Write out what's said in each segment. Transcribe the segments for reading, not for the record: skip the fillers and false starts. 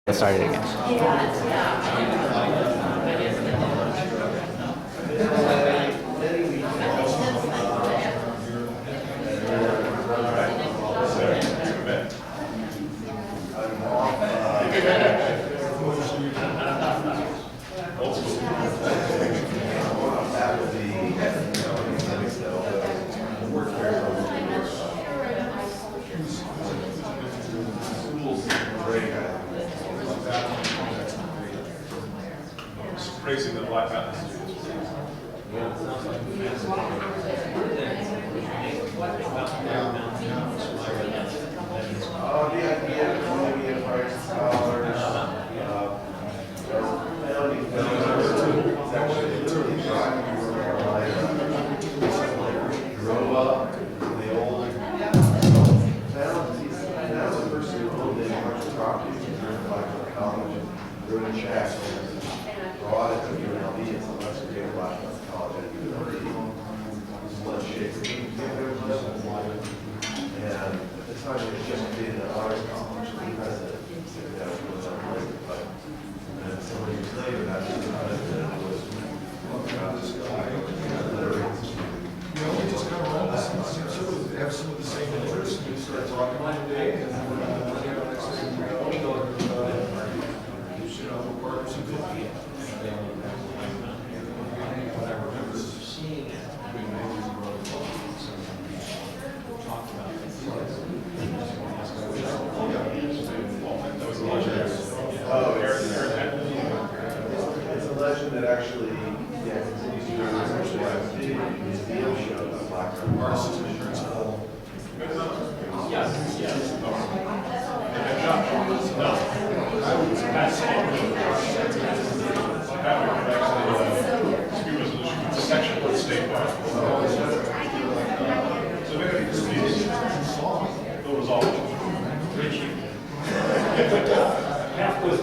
Get started again. Racing the Black Mountain students. The idea of maybe a price scholars, drove up the old town. That's the person who owned the commercial property in Blackfoot College. Wrote a check, brought it to UNLV, and so let's go to Blackfoot College at UNLV. One shape. And at the time, it was just being an art college, the president, was unbelievable. But some years later, that's the president was We just kind of roll this and sort of have some of the same interests. We start talking one day, and then next thing we know, we're partners in good people. What I remember seeing it between Mays and Brother talk about it. That was a legend. It's a legend that actually, continues to grow. There's actually a video museum show about Blackfoot College. Section of the state bar. So maybe it's it was all Richie. Half was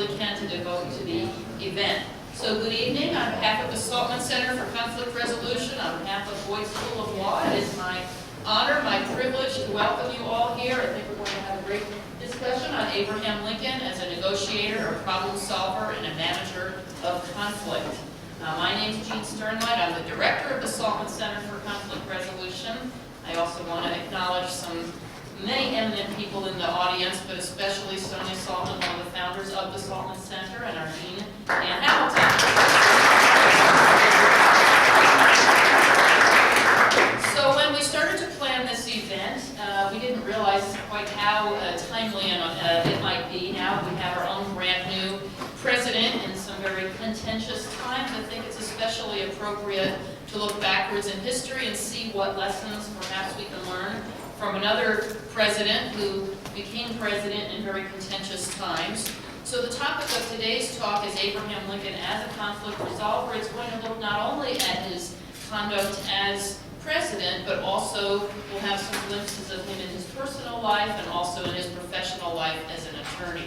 possibly can to devote to the event. So good evening. On behalf of the Saltman Center for Conflict Resolution, on behalf of Boyd School of Law, it is my honor, my privilege to welcome you all here. I think we're going to have a great discussion on Abraham Lincoln as a negotiator, a problem solver, and a manager of conflict. My name is Jean Sternlight. I'm the director of the Saltman Center for Conflict Resolution. I also want to acknowledge many eminent people in the audience, but especially Sonia Saltman, one of the founders of the Saltman Center, and our dean, Ann Hamilton. So when we started to plan this event, we didn't realize quite how timely it might be. Now we have our own brand new president in some very contentious times. I think it's especially appropriate to look backwards in history and see what lessons perhaps we can learn from another president who became president in very contentious times. So the topic of today's talk is Abraham Lincoln as a conflict resolver. It's going to look not only at his conduct as president, but also we'll have some glimpses of him in his personal life and also in his professional life as an attorney.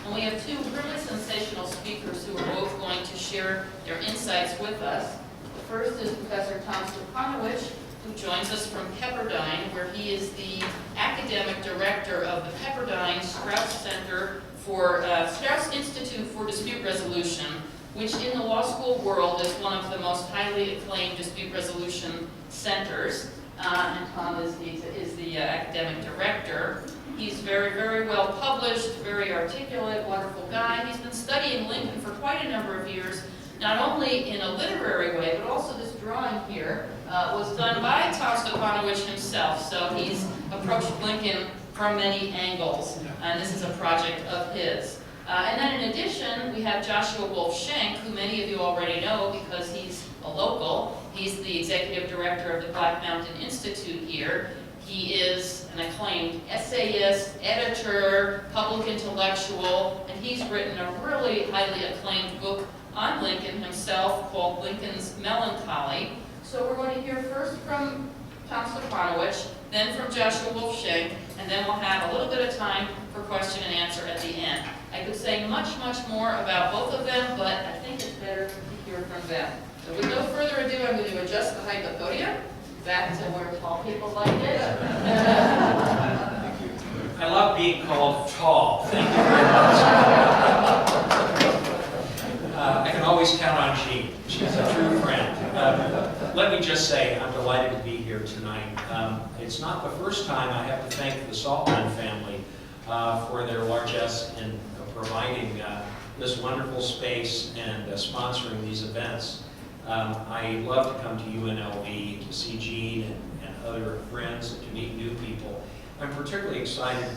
And we have two really sensational speakers who are both going to share their insights with us. The first is Professor Tom Stepanowicz, who joins us from Pepperdine, where he is the academic director of the Pepperdine Strauss Center for Strauss Institute for Dispute Resolution, which in the law school world is one of the most highly acclaimed dispute resolution centers. And Tom is the academic director. He's very, very well published, very articulate, wonderful guy. He's been studying Lincoln for quite a number of years, not only in a literary way, but also this drawing here was done by Tom Stepanowicz himself. So he's approached Lincoln from many angles, and this is a project of his. And then in addition, we have Joshua Wolf-Schenck, who many of you already know because he's a local. He's the executive director of the Black Mountain Institute here. He is an acclaimed essayist, editor, public intellectual, and he's written a really highly acclaimed book on Lincoln himself called Lincoln's Melancholy. So we're going to hear first from Tom Stepanowicz, then from Joshua Wolf-Schenck, and then we'll have a little bit of time for question and answer at the end. I could say much, much more about both of them, but I think it's better to hear from them. So with no further ado, I'm going to adjust the height of the podium back to where tall people like it. I love being called tall. Thank you very much. I can always count on Jean. She's a true friend. Let me just say I'm delighted to be here tonight. It's not the first time I have to thank the Saltman family for their largesse in providing this wonderful space and sponsoring these events. I love to come to UNLV to see Jean and other friends and to meet new people. I'm particularly excited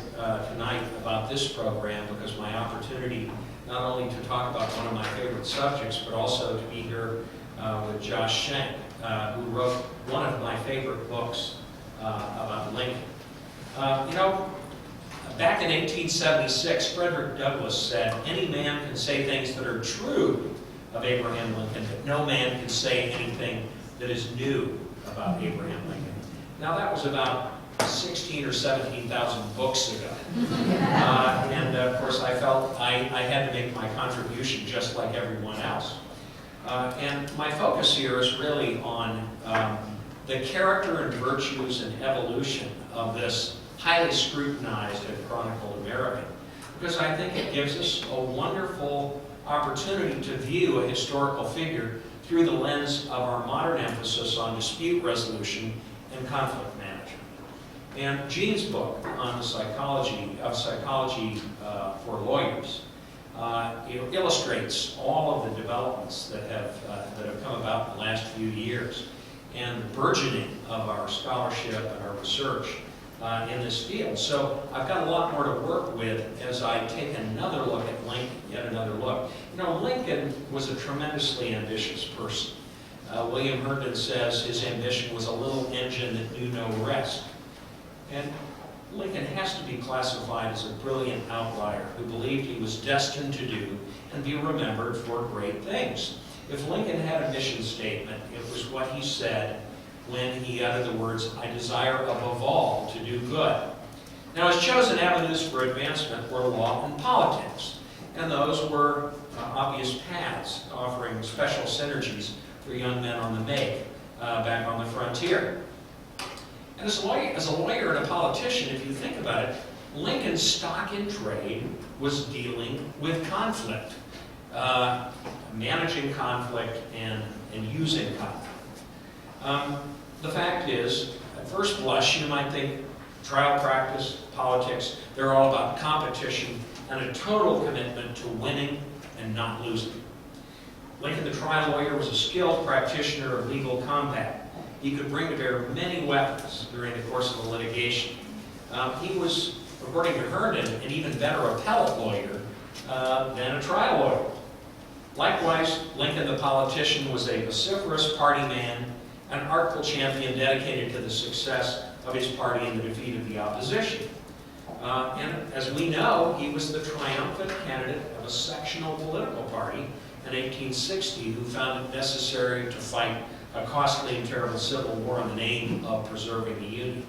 tonight about this program because my opportunity not only to talk about one of my favorite subjects, but also to be here with Josh Schenck, who wrote one of my favorite books about Lincoln. Back in 1876, Frederick Douglass said, "Any man can say things that are true of Abraham Lincoln, but no man can say anything that is new about Abraham Lincoln." Now that was about 16 or 17,000 books ago. And of course I felt I had to make my contribution just like everyone else. And my focus here is really on the character and virtues and evolution of this highly scrutinized and chronicled American, because I think it gives us a wonderful opportunity to view a historical figure through the lens of our modern emphasis on dispute resolution and conflict management. And Jean's book on the psychology for lawyers illustrates all of the developments that have come about in the last few years and the burgeoning of our scholarship and our research in this field. So I've got a lot more to work with as I take another look at Lincoln, yet another look. You know, Lincoln was a tremendously ambitious person. William Herndon says his ambition was a little engine that knew no rest. And Lincoln has to be classified as a brilliant outlier who believed he was destined to do and be remembered for great things. If Lincoln had a mission statement, it was what he said when he uttered the words, "I desire above all to do good." Now his chosen avenues for advancement were law and politics. and those were obvious paths offering special synergies for young men on the make back on the frontier. And as a lawyer and a politician, if you think about it, Lincoln's stock in trade was dealing with conflict, managing conflict and using conflict. The fact is, at first blush, you might think trial practice, politics, they're all about competition and a total commitment to winning and not losing. Lincoln, the trial lawyer, was a skilled practitioner of legal combat. He could bring to bear many weapons during the course of the litigation. He was, according to Herndon, an even better appellate lawyer than a trial lawyer. Likewise, Lincoln, the politician, was a vociferous party man, an artful champion dedicated to the success of his party in the defeat of the opposition. And as we know, he was the triumphant candidate of a sectional political party in 1860 who found it necessary to fight a costly and terrible civil war in the name of preserving the Union.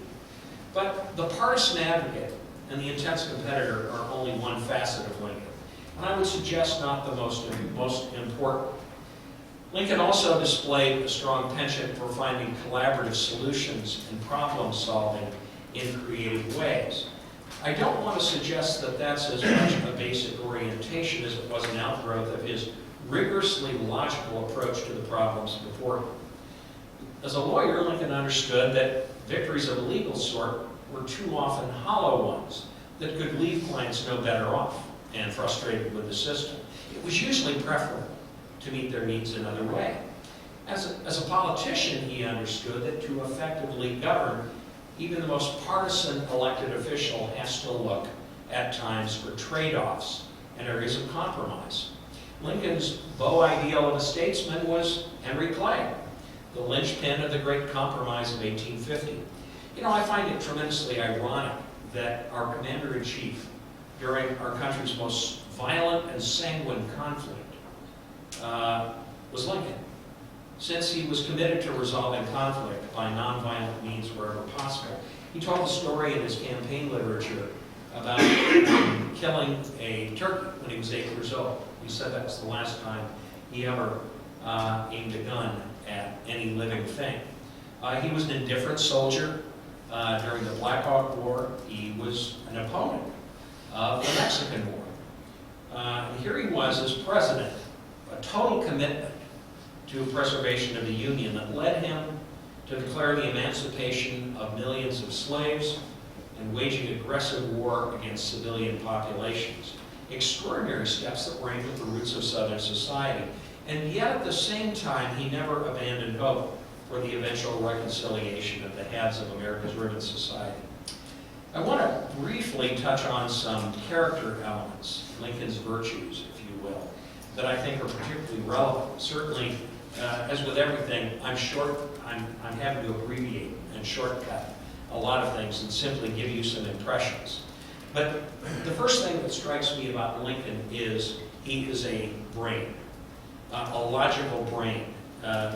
But the partisan advocate and the intense competitor are only one facet of Lincoln, and I would suggest not the most important. Lincoln also displayed a strong penchant for finding collaborative solutions and problem solving in creative ways. I don't want to suggest that that's as much a basic orientation as it was an outgrowth of his rigorously logical approach to the problems before him. As a lawyer, Lincoln understood that victories of a legal sort were too often hollow ones that could leave clients no better off and frustrated with the system. It was usually preferable to meet their needs another way. As a politician, he understood that to effectively govern, even the most partisan elected official has to look at times for trade-offs and areas of compromise. Lincoln's beau ideal of a statesman was Henry Clay, the linchpin of the Great Compromise of 1850. You know, I find it tremendously ironic that our commander-in-chief, during our country's most violent and sanguine conflict, was Lincoln, since he was committed to resolving conflict by nonviolent means wherever possible. He told a story in his campaign literature about killing a turkey when he was 8 years old. He said that was the last time he ever aimed a gun at any living thing. He was an indifferent soldier during the Black Hawk War. He was an opponent of the Mexican War. And here he was as president, a total commitment to preservation of the Union that led him to declare the emancipation of millions of slaves and waging aggressive war against civilian populations. Extraordinary steps that were aimed at the roots of Southern society. And yet at the same time, he never abandoned hope for the eventual reconciliation of the heads of America's riven society. I want to briefly touch on some character elements, Lincoln's virtues, if you will, that I think are particularly relevant. Certainly, as with everything, I'm having to abbreviate and shortcut a lot of things and simply give you some impressions. But the first thing that strikes me about Lincoln is he is a brain, a logical brain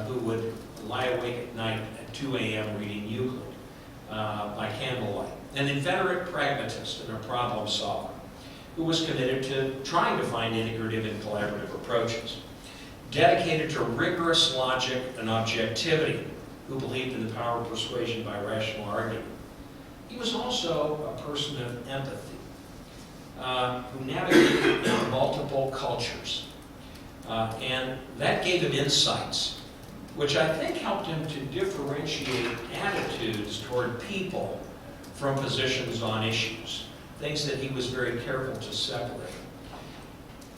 who would lie awake at night at 2 a.m. reading Euclid by candlelight. An inveterate pragmatist and a problem solver who was committed to trying to find integrative and collaborative approaches. Dedicated to rigorous logic and objectivity, who believed in the power of persuasion by rational argument. He was also a person of empathy, who navigated multiple cultures. And that gave him insights, which I think helped him to differentiate attitudes toward people from positions on issues, things that he was very careful to separate.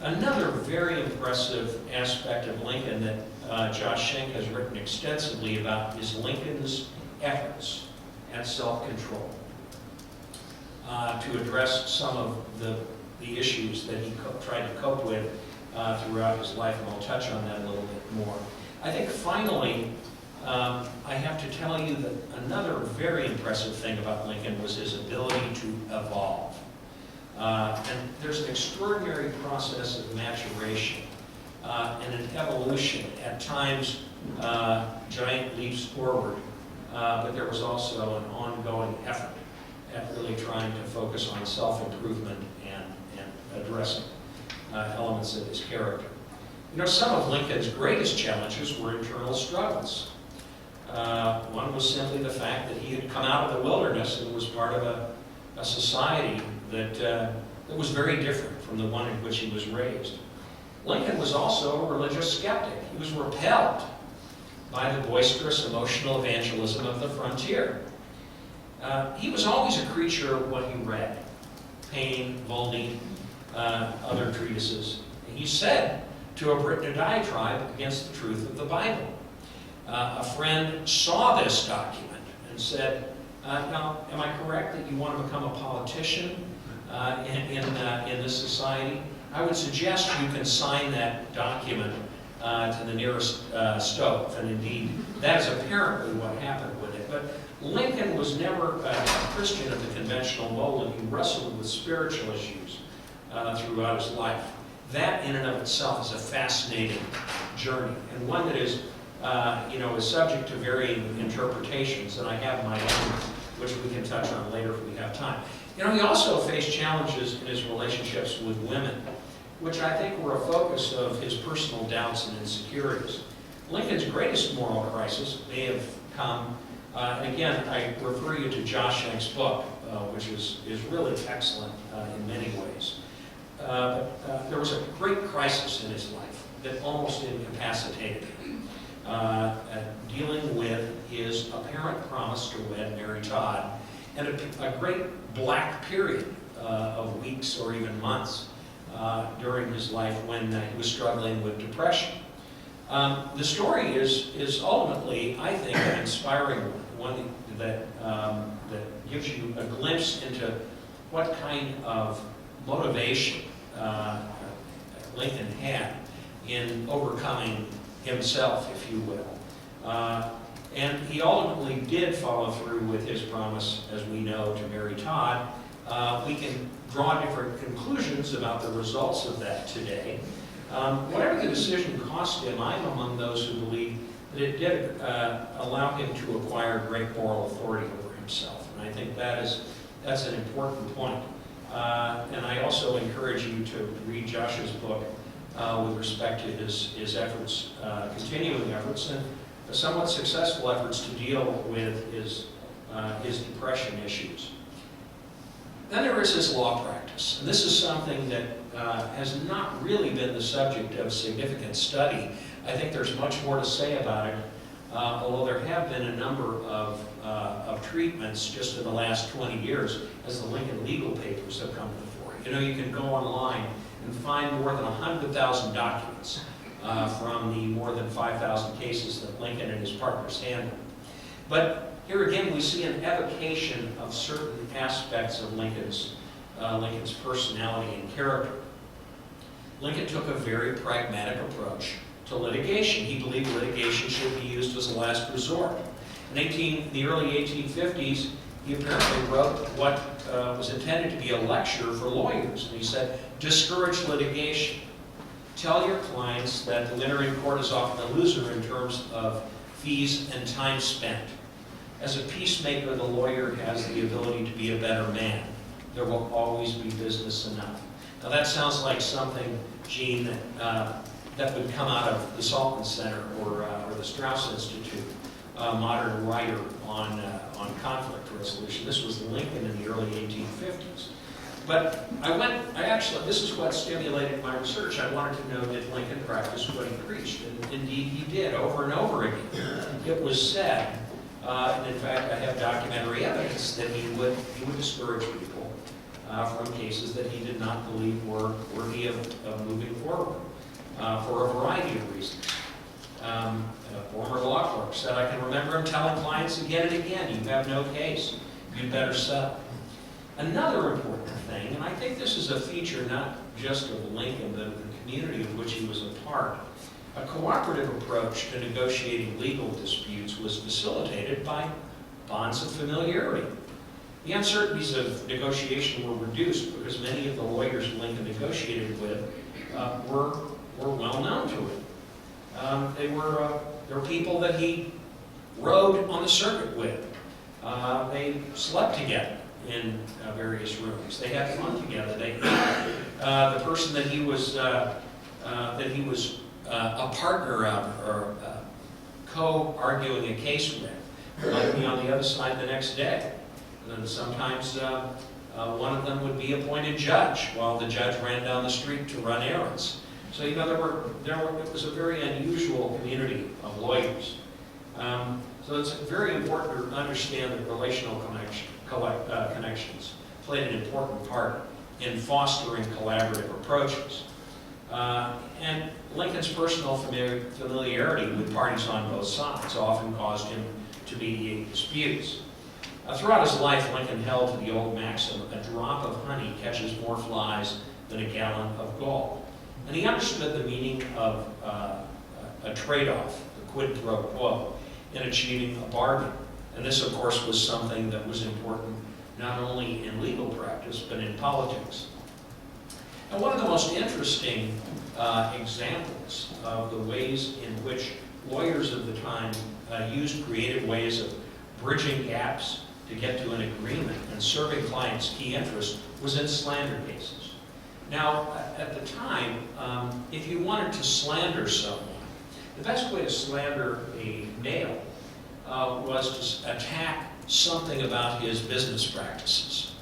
Another very impressive aspect of Lincoln that Josh Schenck has written extensively about is Lincoln's efforts at self-control to address some of the issues that he tried to cope with throughout his life, and I'll touch on that a little bit more. I think finally, I have to tell you that another very impressive thing about Lincoln was his ability to evolve. And there's an extraordinary process of maturation and an evolution, at times giant leaps forward, but there was also an ongoing effort at really trying to focus on self-improvement and addressing elements of his character. You know, some of Lincoln's greatest challenges were internal struggles. One was simply the fact that he had come out of the wilderness and was part of a society that was very different from the one in which he was raised. Lincoln was also a religious skeptic. He was repelled by the boisterous emotional evangelism of the frontier. He was always a creature of what he read, Paine, Volney, other treatises. He said to have written a diatribe against the truth of the Bible. A friend saw this document and said, now, am I correct that you want to become a politician in this society? I would suggest you can sign that document to the nearest stove. And indeed, that is apparently what happened with it. But Lincoln was never a Christian of the conventional mold, and he wrestled with spiritual issues throughout his life. That in and of itself is a fascinating journey, and one that is, is subject to varying interpretations, and I have my own, which we can touch on later if we have time. You know, he also faced challenges in his relationships with women, which I think were a focus of his personal doubts and insecurities. Lincoln's greatest moral crisis may have come, and again, I refer you to Josh Schenk's book, which is really excellent in many ways. There was a great crisis in his life that almost incapacitated him, dealing with his apparent promise to wed Mary Todd, and a great black period of weeks or even months during his life when he was struggling with depression. The story is ultimately, I think, an inspiring one that gives you a glimpse into what kind of motivation Lincoln had in overcoming himself, if you will. And he ultimately did follow through with his promise, as we know, to Mary Todd. We can draw different conclusions about the results of that today. Whatever the decision cost him, I'm among those who believe that it did allow him to acquire great moral authority over himself. And I think that's an important point. And I also encourage you to read Josh's book with respect to his efforts, continuing efforts, and somewhat successful efforts to deal with his depression issues. Then there is his law practice, and this is something that has not really been the subject of significant study. I think there's much more to say about it, although there have been a number of treatments just in the last 20 years as the Lincoln legal papers have come to the fore. You know, you can go online and find more than 100,000 documents from the more than 5,000 cases that Lincoln and his partners handled. But here again, we see an evocation of certain aspects of Lincoln's personality and character. Lincoln took a very pragmatic approach to litigation. He believed litigation should be used as a last resort. In the early 1850s, he apparently wrote what was intended to be a lecture for lawyers. And he said, discourage litigation. Tell your clients that the winner in court is often a loser in terms of fees and time spent. As a peacemaker, the lawyer has the ability to be a better man. There will always be business enough. Now that sounds like something, Gene, that would come out of the Saltman Center or the Strauss Institute, a modern writer on conflict resolution. This was Lincoln in the early 1850s. But this is what stimulated my research. I wanted to know, did Lincoln practice what he preached? And indeed he did, over and over again. It was said, and in fact I have documentary evidence, that he would discourage people from cases that he did not believe were worthy of moving forward for a variety of reasons. A former law clerk said, I can remember him telling clients again and again, you have no case, you'd better settle. Another important thing, and I think this is a feature not just of Lincoln, but of the community of which he was a part, a cooperative approach to negotiating legal disputes was facilitated by bonds of familiarity. The uncertainties of negotiation were reduced because many of the lawyers Lincoln negotiated with were well known to him. They were people that he rode on the circuit with. They slept together. in various rooms. They had fun together. The person that he was a partner of or co-arguing a case with might be on the other side the next day. And then sometimes one of them would be appointed judge while the judge ran down the street to run errands. So it was a very unusual community of lawyers. So it's very important to understand that relational connections played an important part in fostering collaborative approaches. And Lincoln's personal familiarity with parties on both sides often caused him to mediate disputes. Throughout his life, Lincoln held to the old maxim, a drop of honey catches more flies than a gallon of gold. And he understood the meaning of a trade-off, the quid pro quo, in achieving a bargain. And this, of course, was something that was important not only in legal practice, but in politics. And one of the most interesting examples of the ways in which lawyers of the time used creative ways of bridging gaps to get to an agreement and serving clients' key interests was in slander cases. Now, at the time, if you wanted to slander someone, the best way to slander a male was to attack something about his business practices.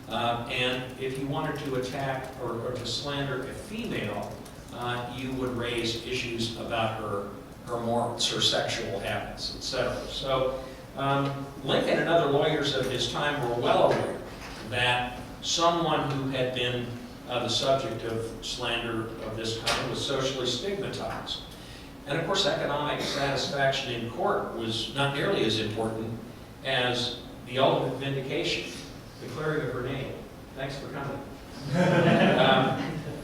And if you wanted to attack or to slander a female, you would raise issues about her morals, her sexual habits, etc. So Lincoln and other lawyers of his time were well aware that someone who had been the subject of slander of this kind was socially stigmatized. And of course, economic satisfaction in court was not nearly as important as the ultimate vindication, declaring of her name. Thanks for coming.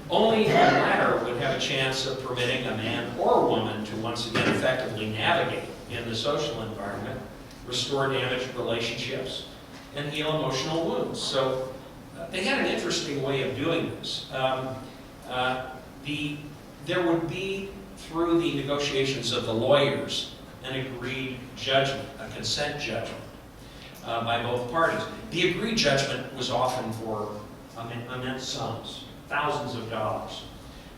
Only the latter would have a chance of permitting a man or woman to once again effectively navigate in the social environment, restore damaged relationships, and heal emotional wounds. So they had an interesting way of doing this. There would be, through the negotiations of the lawyers, an agreed judgment, a consent judgment by both parties. The agreed judgment was often for immense sums, thousands of dollars.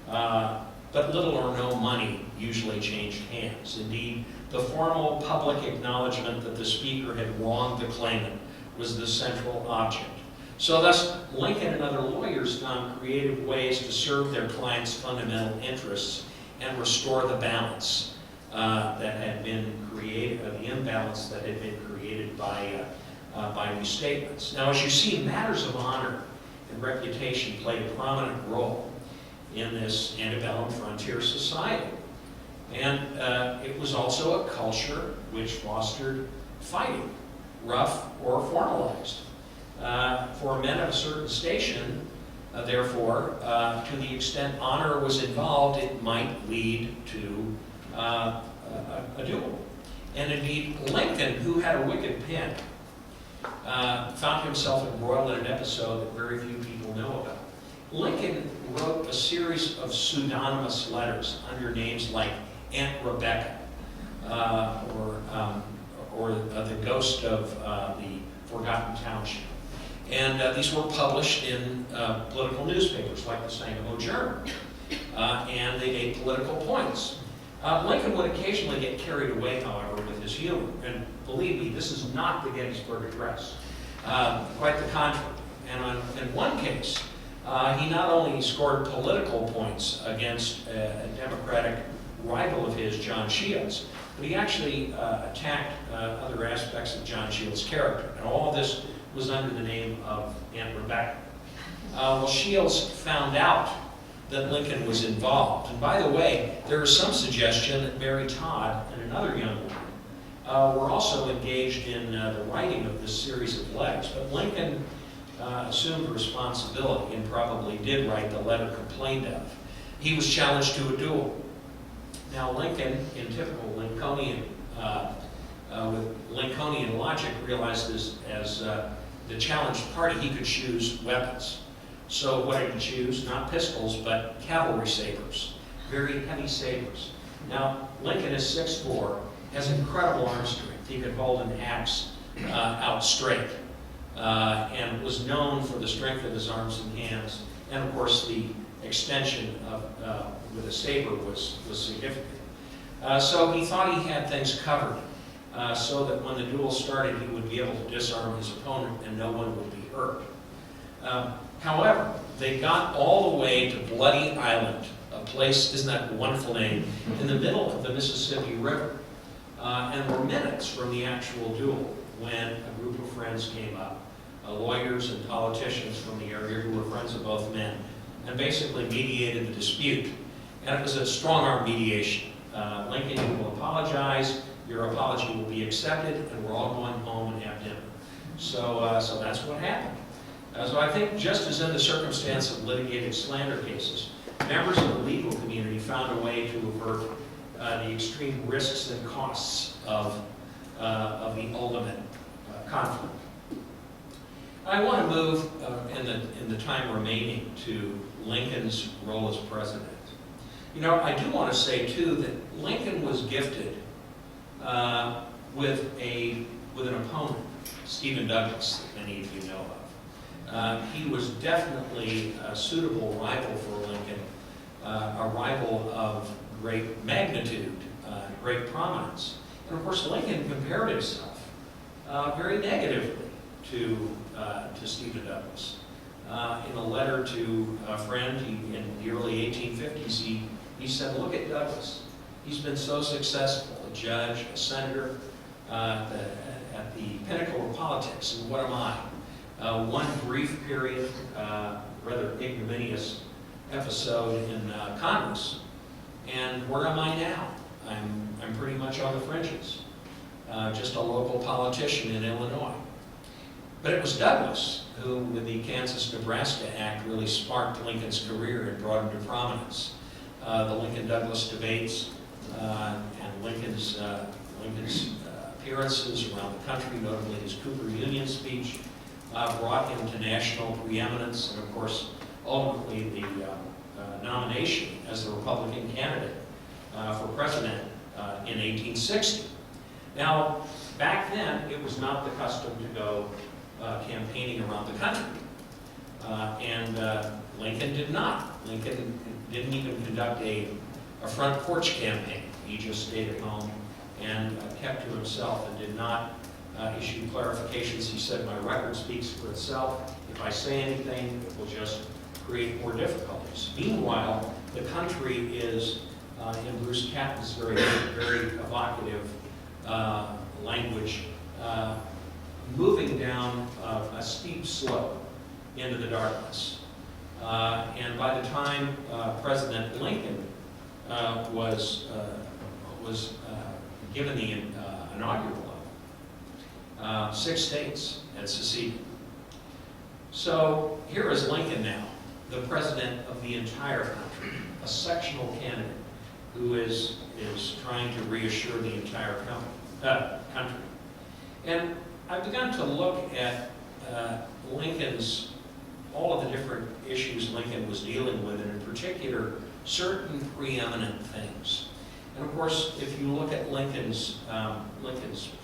But little or no money usually changed hands. Indeed, the formal public acknowledgement that the speaker had wronged the claimant was the central object. So thus, Lincoln and other lawyers found creative ways to serve their clients' fundamental interests and restore the balance that had been created, the imbalance that had been created by restatements. Now, as you see, matters of honor and reputation played a prominent role in this antebellum frontier society. And it was also a culture which fostered fighting, rough or formalized. For men of a certain station, therefore, to the extent honor was involved, it might lead to a duel. And indeed, Lincoln, who had a wicked pen, found himself embroiled in an episode that very few people know about. Lincoln wrote a series of pseudonymous letters under names like Aunt Rebecca, or the ghost of the Forgotten Township. And these were published in political newspapers like the Sangamon Journal, and they made political points. Lincoln would occasionally get carried away, however, with his humor. And believe me, this is not the Gettysburg Address. Quite the contrary. And in one case, he not only scored political points against a Democratic rival of his, John Shields, but he actually attacked other aspects of John Shields' character. And all of this was under the name of Aunt Rebecca. Well, Shields found out that Lincoln was involved. And by the way, there is some suggestion that Mary Todd and another young woman were also engaged in the writing of this series of letters. But Lincoln assumed responsibility and probably did write the letter complained of. He was challenged to a duel. Now Lincoln, in typical Lincolnian, with Lincolnian logic, realized this as the challenged party, he could choose weapons. So what did he choose? Not pistols, but cavalry sabers, very heavy sabers. Now, Lincoln is 6'4", has incredible arm strength. He could hold an axe out straight. and was known for the strength of his arms and hands, and of course the extension of with a saber was significant. So he thought he had things covered, so that when the duel started, he would be able to disarm his opponent and no one would be hurt. However, they got all the way to Bloody Island, a place, isn't that a wonderful name, in the middle of the Mississippi River, and were minutes from the actual duel when a group of friends came up, lawyers and politicians from the area who were friends of both men, and basically mediated the dispute. And it was a strong-arm mediation. Lincoln will apologize, your apology will be accepted, and we're all going home and have dinner. So that's what happened. So I think just as in the circumstance of litigated slander cases, members of the legal community found a way to avert the extreme risks and costs of the ultimate conflict. I want to move in the time remaining to Lincoln's role as president. You know, I do want to say too that Lincoln was gifted with an opponent, Stephen Douglas, that many of you know of. He was definitely a suitable rival for Lincoln, a rival of great magnitude, great prominence. And of course, Lincoln compared himself very negatively to Stephen Douglas. In a letter to a friend in the early 1850s, he said, "Look at Douglas. He's been so successful, a judge, a senator, at the pinnacle of politics, and what am I? One brief period, rather ignominious episode in Congress, and where am I now? I'm pretty much on the fringes, just a local politician in Illinois." But it was Douglas who, with the Kansas-Nebraska Act, really sparked Lincoln's career and brought him to prominence. The Lincoln-Douglas debates and Lincoln's appearances around the country, notably his Cooper Union speech, brought him to national preeminence, and of course, ultimately the nomination as the Republican candidate for president in 1860. Now, back then, it was not the custom to go campaigning around the country, and Lincoln did not. Lincoln didn't even conduct a front porch campaign. He just stayed at home and kept to himself and did not issue clarifications. He said, "My record speaks for itself. If I say anything, it will just create more difficulties." Meanwhile, the country is, in Bruce Catton's very evocative language, moving down a steep slope into the darkness. And by the time President Lincoln was given the inaugural level, 6 states had seceded. So here is Lincoln now, the president of the entire country, a sectional candidate who is trying to reassure the entire country. And I've begun to look at all of the different issues Lincoln was dealing with, and in particular, certain preeminent things. And of course, if you look at Lincoln's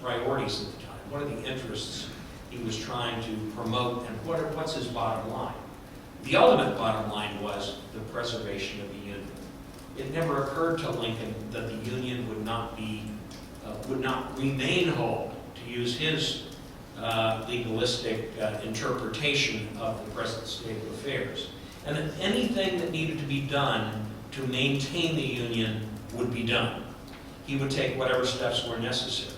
priorities at the time, what are the interests he was trying to promote, and what's his bottom line? The ultimate bottom line was the preservation of the Union. It never occurred to Lincoln that the Union would not remain whole, to use his legalistic interpretation of the present state of affairs, and that anything that needed to be done to maintain the Union would be done. He would take whatever steps were necessary.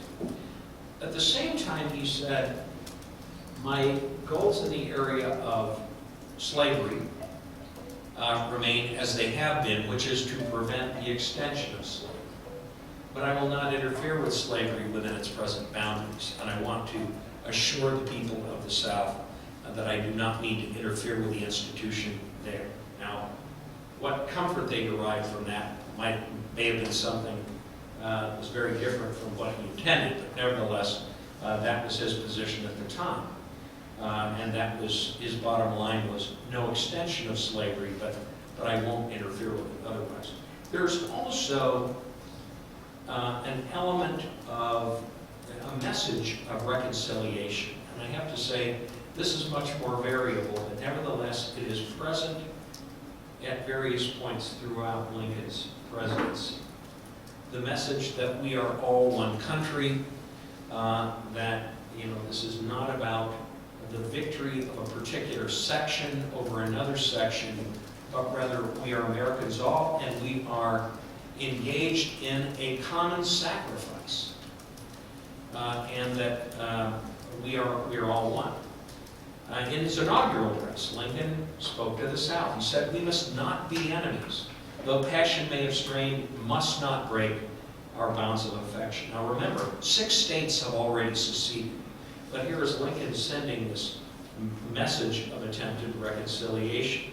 At the same time, he said, "My goals in the area of slavery remain as they have been, which is to prevent the extension of slavery. But I will not interfere with slavery within its present boundaries, and I want to assure the people of the South that I do not need to interfere with the institution there." Now, what comfort they derived from that may have been something that was very different from what he intended, but nevertheless, that was his position at the time. And that was, his bottom line was no extension of slavery, but I won't interfere with it otherwise. There's also an element of a message of reconciliation. And And I have to say, this is much more variable, but nevertheless, it is present at various points throughout Lincoln's presidency. The message that we are all one country, that this is not about the victory of a particular section over another section, but rather we are Americans all, and we are engaged in a common sacrifice, and that we are all one. In his inaugural address, Lincoln spoke to the South. He said, "We must not be enemies. Though passion may have strained, must not break our bounds of affection." Now remember, 6 states have already seceded. But here is Lincoln sending this message of attempted reconciliation.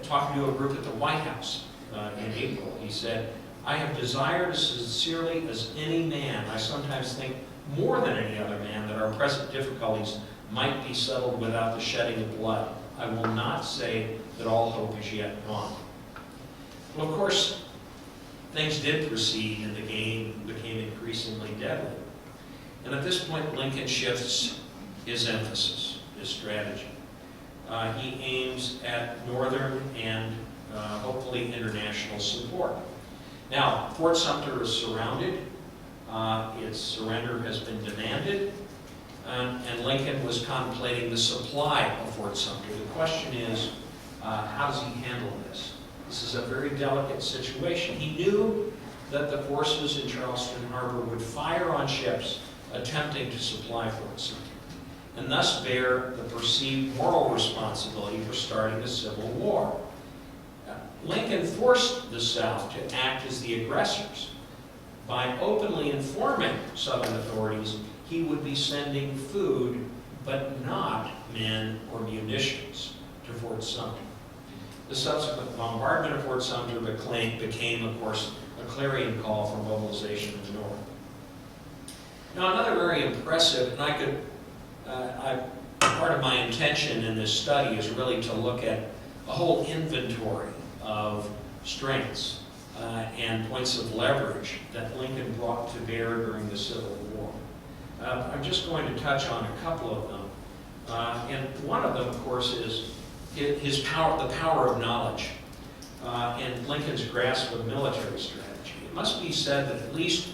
Talking to a group at the White House in April, he said, "I have desired as sincerely as any man, I sometimes think more than any other man, that our present difficulties might be settled without the shedding of blood. I will not say that all hope is yet gone." Well, of course, things did proceed and the game became increasingly deadly. And at this point, Lincoln shifts his emphasis, his strategy. He aims at northern and hopefully international support. Now, Fort Sumter is surrounded. Its surrender has been demanded. And Lincoln was contemplating the supply of Fort Sumter. The question is, how does he handle this? This is a very delicate situation. He knew that the forces in Charleston Harbor would fire on ships attempting to supply Fort Sumter, and thus bear the perceived moral responsibility for starting the Civil War. Lincoln forced the South to act as the aggressors. By openly informing Southern authorities, he would be sending food, but not men or munitions, to Fort Sumter. The subsequent bombardment of Fort Sumter became, of course, a clarion call for mobilization in the North. Now, another very impressive, and part of my intention in this study is really to look at a whole inventory of strengths and points of leverage that Lincoln brought to bear during the Civil War. I'm just going to touch on a couple of them. And one of them, of course, is his power, the power of knowledge, and Lincoln's grasp of military strategy. It must be said that at least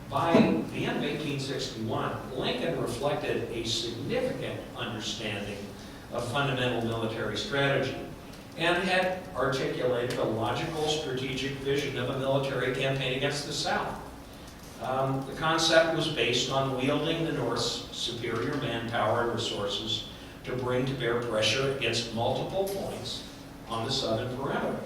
by the end of 1861, Lincoln reflected a significant understanding of fundamental military strategy and had articulated a logical strategic vision of a military campaign against the South. The concept was based on wielding the North's superior manpower and resources to bring to bear pressure against multiple points on the southern perimeter,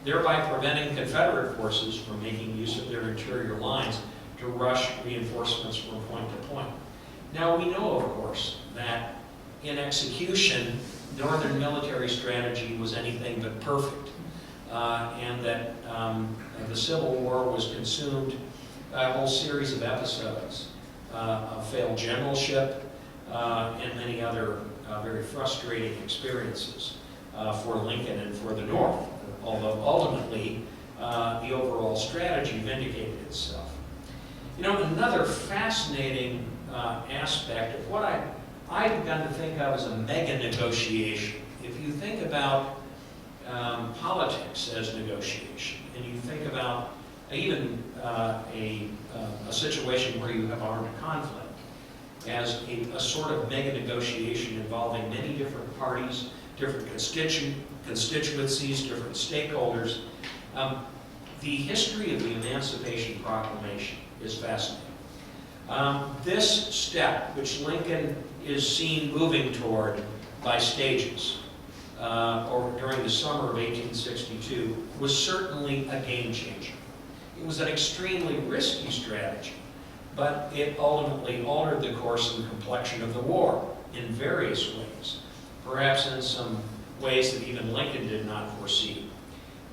thereby preventing Confederate forces from making use of their interior lines to rush reinforcements from point to point. Now, we know, of course, that in execution, Northern military strategy was anything but perfect, and that the Civil War was consumed by a whole series of episodes of failed generalship and many other very frustrating experiences for Lincoln and for the North, although ultimately the overall strategy vindicated itself. You know, another fascinating aspect of what I've begun to think of as a mega negotiation. If you think about politics as negotiation, and you think about even a situation where you have armed conflict as a sort of mega negotiation involving many different parties, different constituencies, different stakeholders, the history of the Emancipation Proclamation is fascinating. This step, which Lincoln is seen moving toward by stages during the summer of 1862, was certainly a game changer. It was an extremely risky strategy, but it ultimately altered the course and complexion of the war in various ways, perhaps in some ways that even Lincoln did not foresee.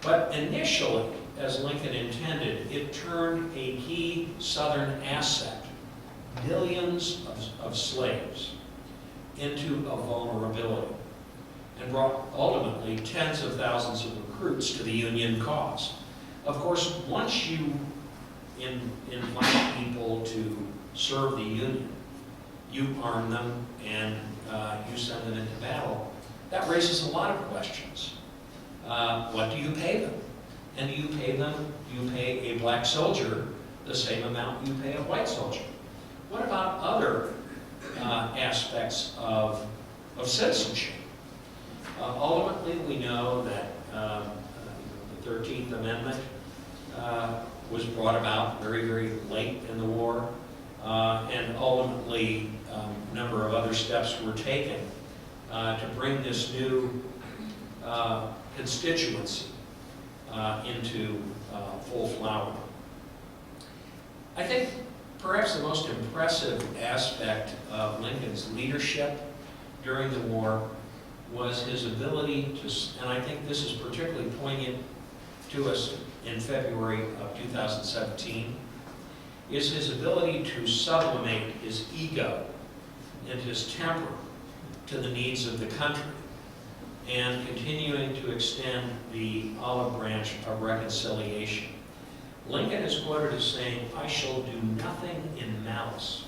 But initially, as Lincoln intended, it turned a key Southern asset, millions of slaves, into a vulnerability, and brought ultimately tens of thousands of recruits to the Union cause. Of course, once you invite people to serve the Union, you arm them, and you send them into battle, that raises a lot of questions. What do you pay them? And do you pay a black soldier the same amount you pay a white soldier? What about other aspects of citizenship? Ultimately, we know that the 13th Amendment was brought about very, very late in the war, and ultimately a number of other steps were taken to bring this new constituency into full flower. I think perhaps the most impressive aspect of Lincoln's leadership during the war was his ability to, and I think this is particularly poignant to us in February of 2017, is his ability to sublimate his ego and his temper to the needs of the country, and continuing to extend the olive branch of reconciliation. Lincoln is quoted as saying, "I shall do nothing in malice.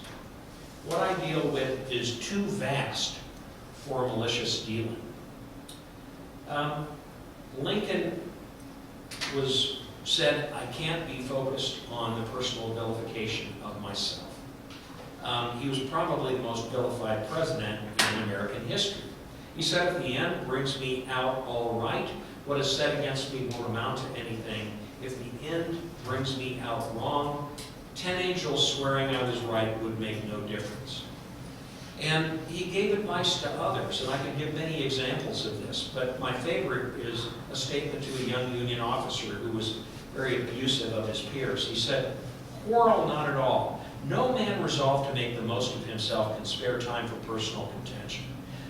What I deal with is too vast for malicious dealing." Lincoln said, "I can't be focused on the personal vilification of myself." He was probably the most vilified president in American history. He said, "If the end brings me out all right, what is said against me won't amount to anything. If the end brings me out wrong, 10 angels swearing I was right would make no difference." And he gave advice to others, and I can give many examples of this, but my favorite is a statement to a young Union officer who was very abusive of his peers. He said, "Quarrel not at all. No man resolved to make the most of himself can spare time for personal contention.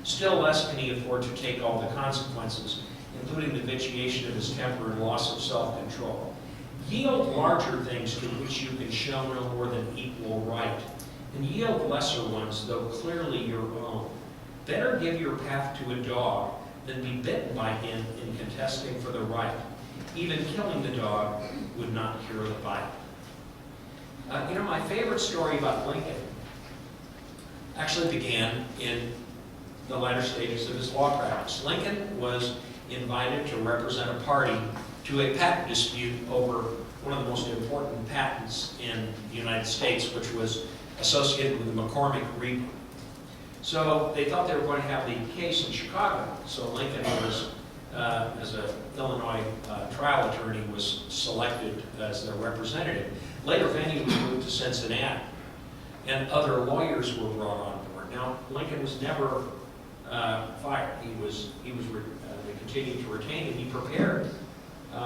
Still less can he afford to take all the consequences, including the vitiation of his temper and loss of self-control. Yield larger things to which you can show no more than equal right, and yield lesser ones, though clearly your own. Better give your path to a dog than be bitten by him in contesting for the right. Even killing the dog would not cure the bite." My favorite story about Lincoln actually began in the latter stages of his law practice. Lincoln was invited to represent a party to a patent dispute over one of the most important patents in the United States, which was associated with the McCormick Reaper. So they thought they were going to have the case in Chicago. So Lincoln was, as an Illinois trial attorney, was selected as their representative. Later, venue was moved to Cincinnati, and other lawyers were brought on board. Now, Lincoln was never fired. They continued to retain him. He prepared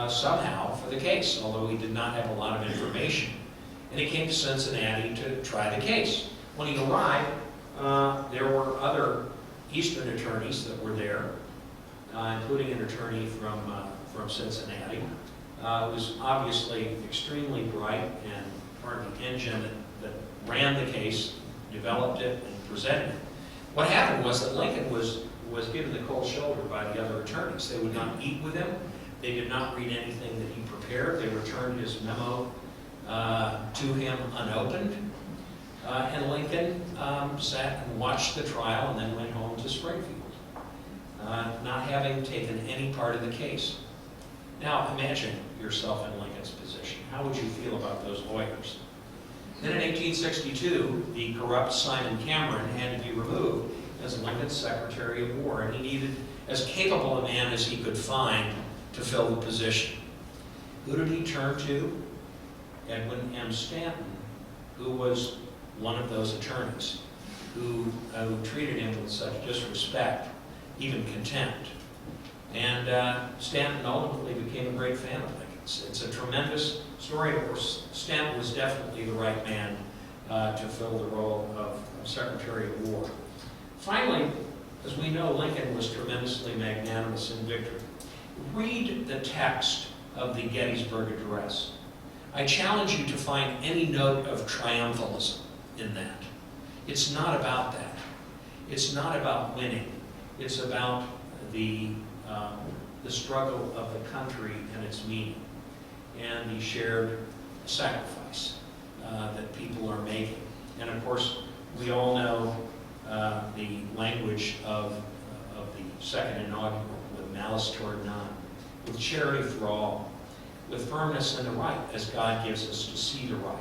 somehow for the case, although he did not have a lot of information. And he came to Cincinnati to try the case. When he arrived, there were other Eastern attorneys that were there, including an attorney from Cincinnati. Was obviously extremely bright and part of the engine that ran the case, developed it, and presented it. What happened was that Lincoln was given the cold shoulder by the other attorneys. They would not eat with him. They did not read anything that he prepared. They returned his memo to him unopened. And Lincoln sat and watched the trial and then went home to Springfield, not having taken any part of the case. Now, imagine yourself in Lincoln's position. How would you feel about those lawyers? Then in 1862, the corrupt Simon Cameron had to be removed as Lincoln's Secretary of War, and he needed as capable a man as he could find to fill the position. Who did he turn to? Edwin M. Stanton, who was one of those attorneys who treated him with such disrespect, even contempt. And Stanton ultimately became a great fan of Lincoln's. It's a tremendous story. Of course, Stanton was definitely the right man to fill the role of Secretary of War. Finally, as we know, Lincoln was tremendously magnanimous in victory. Read the text of the Gettysburg Address. I challenge you to find any note of triumphalism in that. It's not about that. It's not about winning. It's about the struggle of the country and its meaning, and the shared sacrifice that people are making. And of course, We all know the language of the second inaugural, with malice toward none, with charity for all, with firmness in the right, as God gives us to see the right.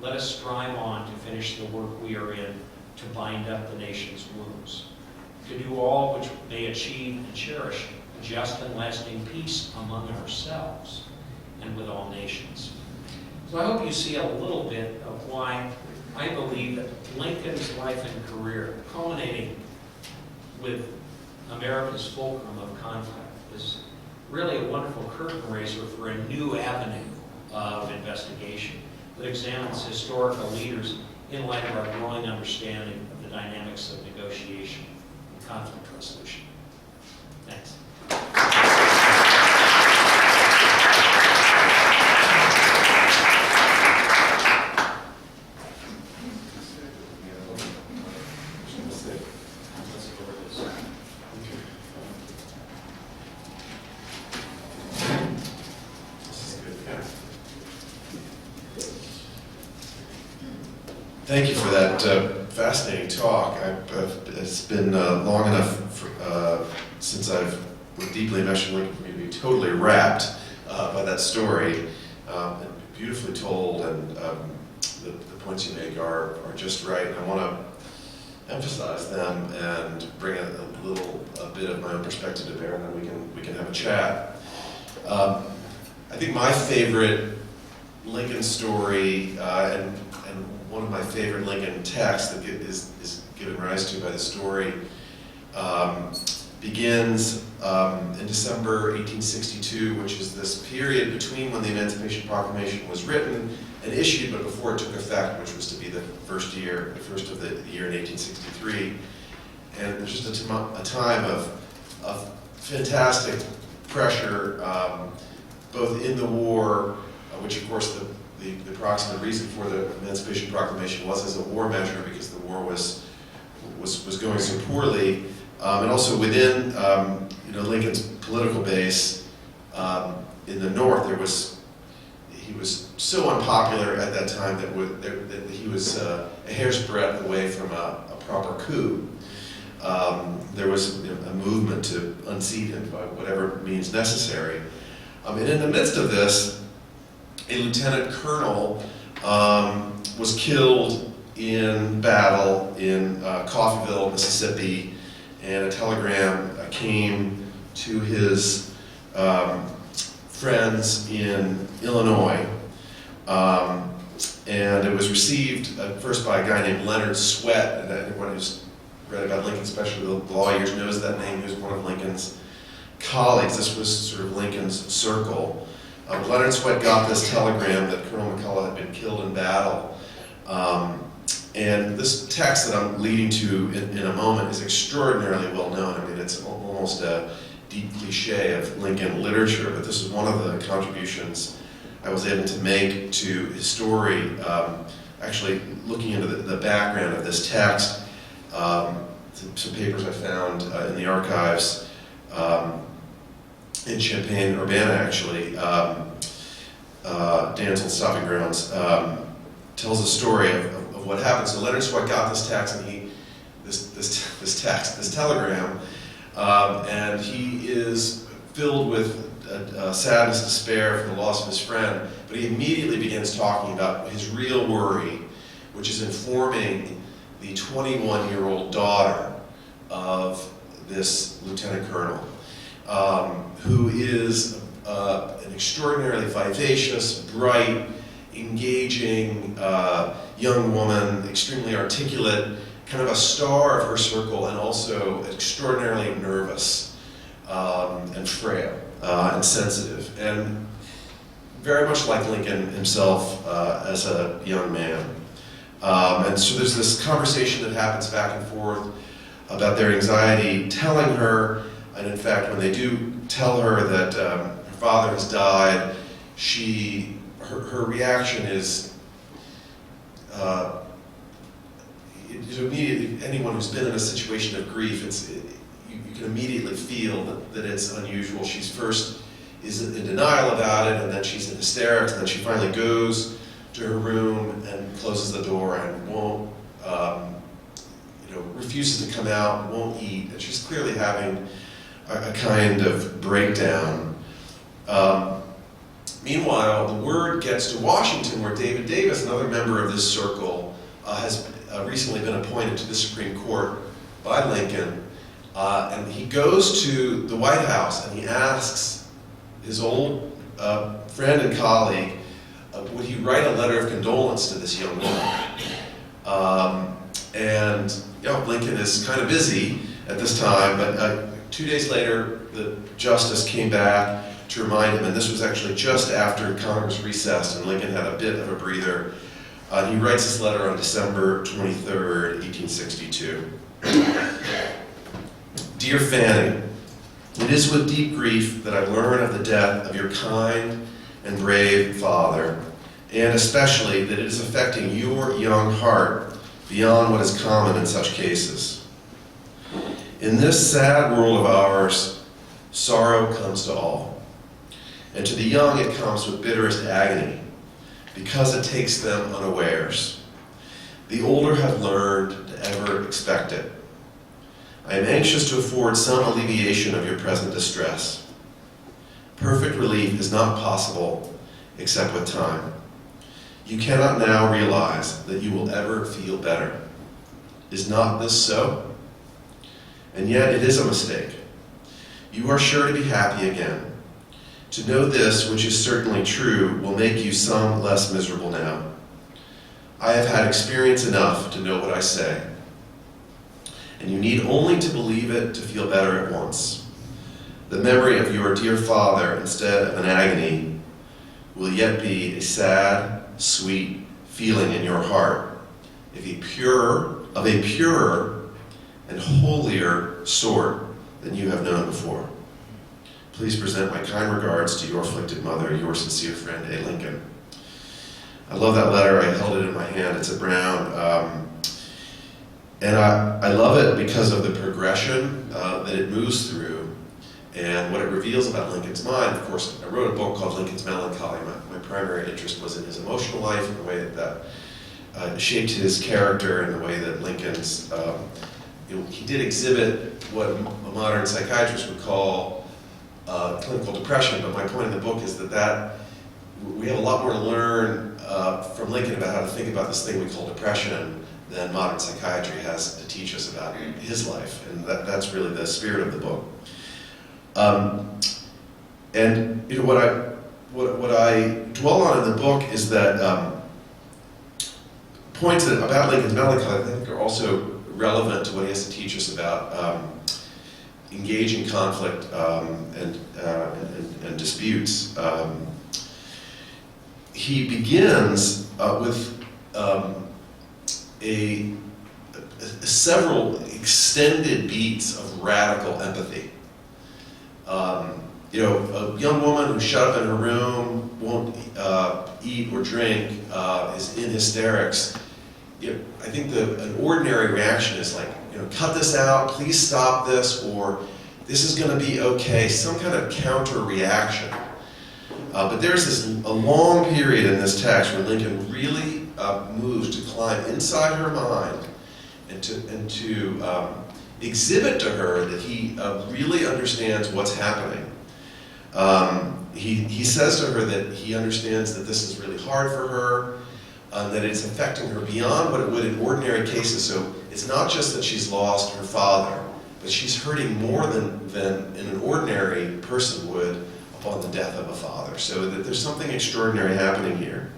Let us strive on to finish the work we are in, to bind up the nation's wounds, to do all which may achieve and cherish a just and lasting peace among ourselves and with all nations. So I hope you see a little bit of why I believe that Lincoln's life and career, culminating with America's fulcrum of conflict, is really a wonderful curtain raiser for a new avenue of investigation that examines historical leaders in light of our growing understanding of the dynamics of negotiation and conflict resolution. Thanks. Thank you for that fascinating talk. It's been long enough since I've deeply enmeshed in the Lincoln community, totally wrapped by that story, and beautifully told, and the points you make are just right. And I want to emphasize them and bring a bit of my own perspective to bear, and then we can have a chat. I think my favorite Lincoln story, and one of my favorite Lincoln texts that is given rise to by the story, begins in December 1862, which is this period between when the Emancipation Proclamation was written and issued, but before it took effect, which was to be the first of the year in 1863. And there's just a time of fantastic pressure, both in the war, which of course the approximate reason for the Emancipation Proclamation was as a war measure because the war was going so poorly, and also within Lincoln's political base in the North, he was so unpopular at that time that he was a hair's breadth away from a proper coup. There was a movement to unseat him by whatever means necessary, and in the midst of this, a lieutenant colonel was killed in battle in Coffeyville, Mississippi, and a telegram came to his friends in Illinois, and it was received first by a guy named Leonard Swett, and anyone who's read about Lincoln, especially the lawyers, knows that name. He was one of Lincoln's colleagues. This was sort of Lincoln's circle. Leonard Swett got this telegram that Colonel McCullough had been killed in battle. And this text that I'm leading to in a moment is extraordinarily well known. I mean, it's almost a deep cliche of Lincoln literature, but this is one of the contributions I was able to make to his story, actually looking into the background of this text, some papers I found in the archives, in Champaign-Urbana, actually, Dan's Old Stopping Grounds, tells a story of what happened. So Leonard Swett got this text, and this telegram, and he is filled with sadness, despair for the loss of his friend, but he immediately begins talking about his real worry, which is informing the 21-year-old daughter of this lieutenant colonel, who is an extraordinarily vivacious, bright, engaging young woman, extremely articulate, kind of a star of her circle, and also extraordinarily nervous and frail and sensitive, and very much like Lincoln himself as a young man. And so there's this conversation that happens back and forth about their anxiety, telling her, and in fact, when they do tell her that her father has died, her reaction is immediately. Anyone who's been in a situation of grief, you can immediately feel that it's unusual. She's first is in denial about it, and then she's in hysterics, and then she finally goes to her room and closes the door and won't refuses to come out, won't eat, and she's clearly having a kind of breakdown. Meanwhile, the word gets to Washington, where David Davis, another member of this circle, has recently been appointed to the Supreme Court by Lincoln, and he goes to the White House and he asks his old friend and colleague, would he write a letter of condolence to this young woman? And Lincoln is kind of busy at this time, but 2 days later, the justice came back to remind him, and this was actually just after Congress recessed, and Lincoln had a bit of a breather. He writes this letter on December 23rd, 1862. Dear Fanny, it is with deep grief that I learn of the death of your kind and brave father, and especially that it is affecting your young heart beyond what is common in such cases. In this sad world of ours, sorrow comes to all, and to the young it comes with bitterest agony, because it takes them unawares. The older have learned to ever expect it. I am anxious to afford some alleviation of your present distress. Perfect relief is not possible except with time. You cannot now realize that you will ever feel better. Is not this so? And yet it is a mistake. You are sure to be happy again. To know this, which is certainly true, will make you some less miserable now. I have had experience enough to know what I say, and you need only to believe it to feel better at once. The memory of your dear father, instead of an agony, will yet be a sad, sweet feeling in your heart, of a purer and holier sort than you have known before. Please present my kind regards to your afflicted mother, your sincere friend, A. Lincoln. I love that letter. I held it in my hand. It's a brown. And I love it because of the progression that it moves through and what it reveals about Lincoln's mind. Of course, I wrote a book called Lincoln's Melancholy. My primary interest was in his emotional life and the way that shaped his character and the way that Lincoln's, he did exhibit what a modern psychiatrist would call clinical depression, but my point in the book is that we have a lot more to learn from Lincoln about how to think about this thing we call depression than modern psychiatry has to teach us about his life, and that's really the spirit of the book. And what I dwell on in the book is that points about Lincoln's melancholy I think are also relevant to what he has to teach us about engaging conflict and disputes. He begins with several extended beats of radical empathy. A young woman who's shut up in her room, won't eat or drink, is in hysterics. I think an ordinary reaction is like, cut this out, please stop this, or this is going to be okay, some kind of counter reaction. But there's a long period in this text where Lincoln really moves to climb inside her mind and to exhibit to her that he really understands what's happening. He says to her that he understands that this is really hard for her, that it's affecting her beyond what it would in ordinary cases. So it's not just that she's lost her father, but she's hurting more than an ordinary person would upon the death of a father. So that there's something extraordinary happening here.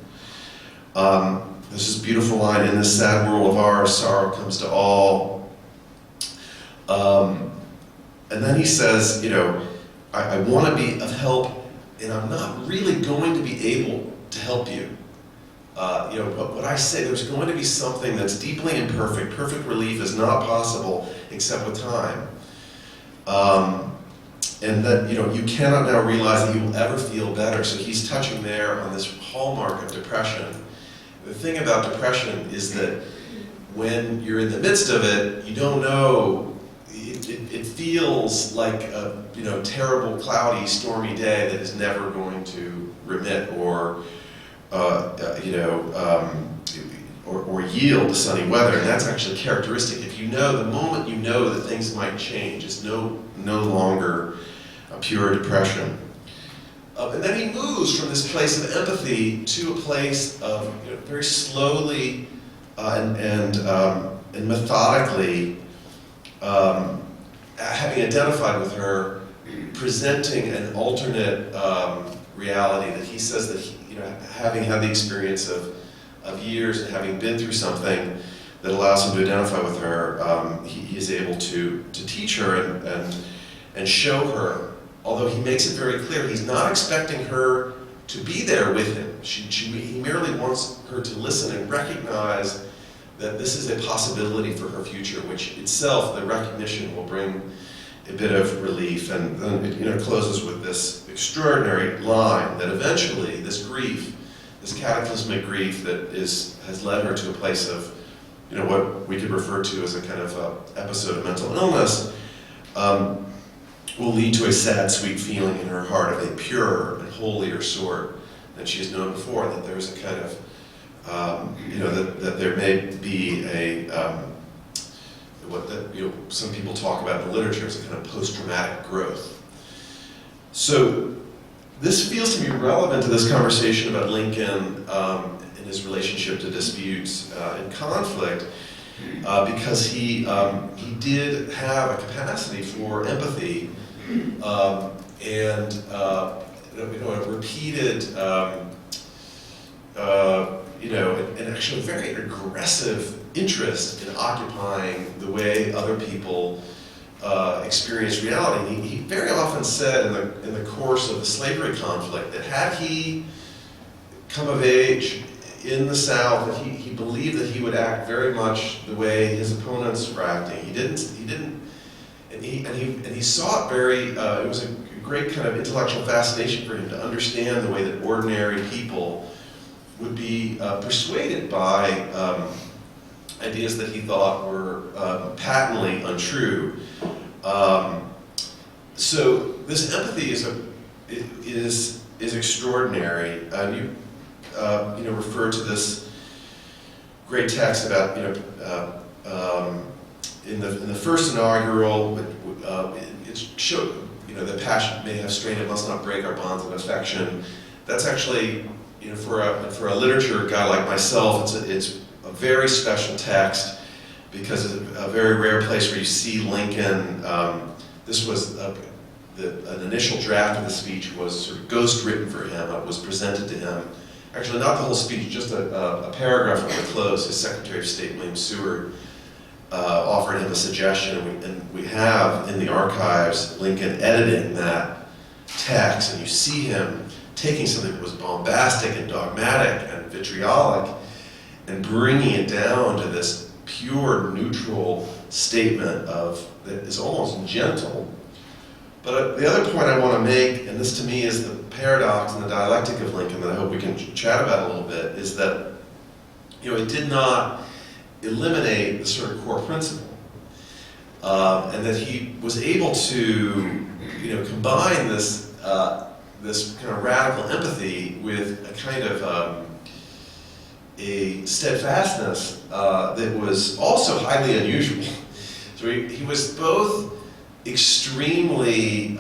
This is a beautiful line, in this sad world of ours, sorrow comes to all. And then he says, I want to be of help, and I'm not really going to be able to help you. What I say, there's going to be something that's deeply imperfect. Perfect relief is not possible except with time. And that, you cannot now realize that you will ever feel better. So he's touching there on this hallmark of depression. The thing about depression is that when you're in the midst of it, you don't know, it feels like a terrible, cloudy, stormy day that is never going to remit, or or yield to sunny weather, and that's actually characteristic. If you know, the moment you know that things might change, it's no longer a pure depression. And then he moves from this place of empathy to a place of very slowly and methodically, having identified with her, presenting an alternate reality that he says that having had the experience of years and having been through something that allows him to identify with her, he is able to teach her and show her. Although he makes it very clear he's not expecting her to be there with him. He merely wants her to listen and recognize that this is a possibility for her future, which itself, the recognition, will bring a bit of relief. And then it closes with this extraordinary line that eventually this grief, this cataclysmic grief that has led her to a place of what we could refer to as a kind of episode of mental illness, will lead to a sad, sweet feeling in her heart of a purer and holier sort than she has known before, that there's a kind of, that there may be some people talk about in the literature as a kind of post-traumatic growth. So this feels to me relevant to this conversation about Lincoln and his relationship to disputes and conflict, because he did have a capacity for empathy and a repeated, and actually a very aggressive interest in occupying the way other people experience reality. He very often said in the course of the slavery conflict that had he come of age in the South, that he believed that he would act very much the way his opponents were acting. He didn't. And he saw it very, it was a great kind of intellectual fascination for him to understand the way that ordinary people would be persuaded by ideas that he thought were patently untrue. So this empathy is extraordinary. And you refer to this great text about in the first inaugural, it showed that passion may have strained, it must not break our bonds of affection. That's actually, for a literature guy like myself, it's a very special text, because it's a very rare place where you see Lincoln. This was an initial draft of the speech was sort of ghost written for him. It was presented to him. Actually, not the whole speech, just a paragraph at the close. His Secretary of State, William Seward, offered him a suggestion, and we have in the archives Lincoln editing that text, and you see him taking something that was bombastic and dogmatic and vitriolic and bringing it down to this pure, neutral statement that is almost gentle. But the other point I want to make, and this to me is the paradox and the dialectic of Lincoln that I hope we can chat about a little bit, is that it did not eliminate the sort of core principle, and that he was able to combine this kind of radical empathy with a kind of a steadfastness that was also highly unusual. So he was both extremely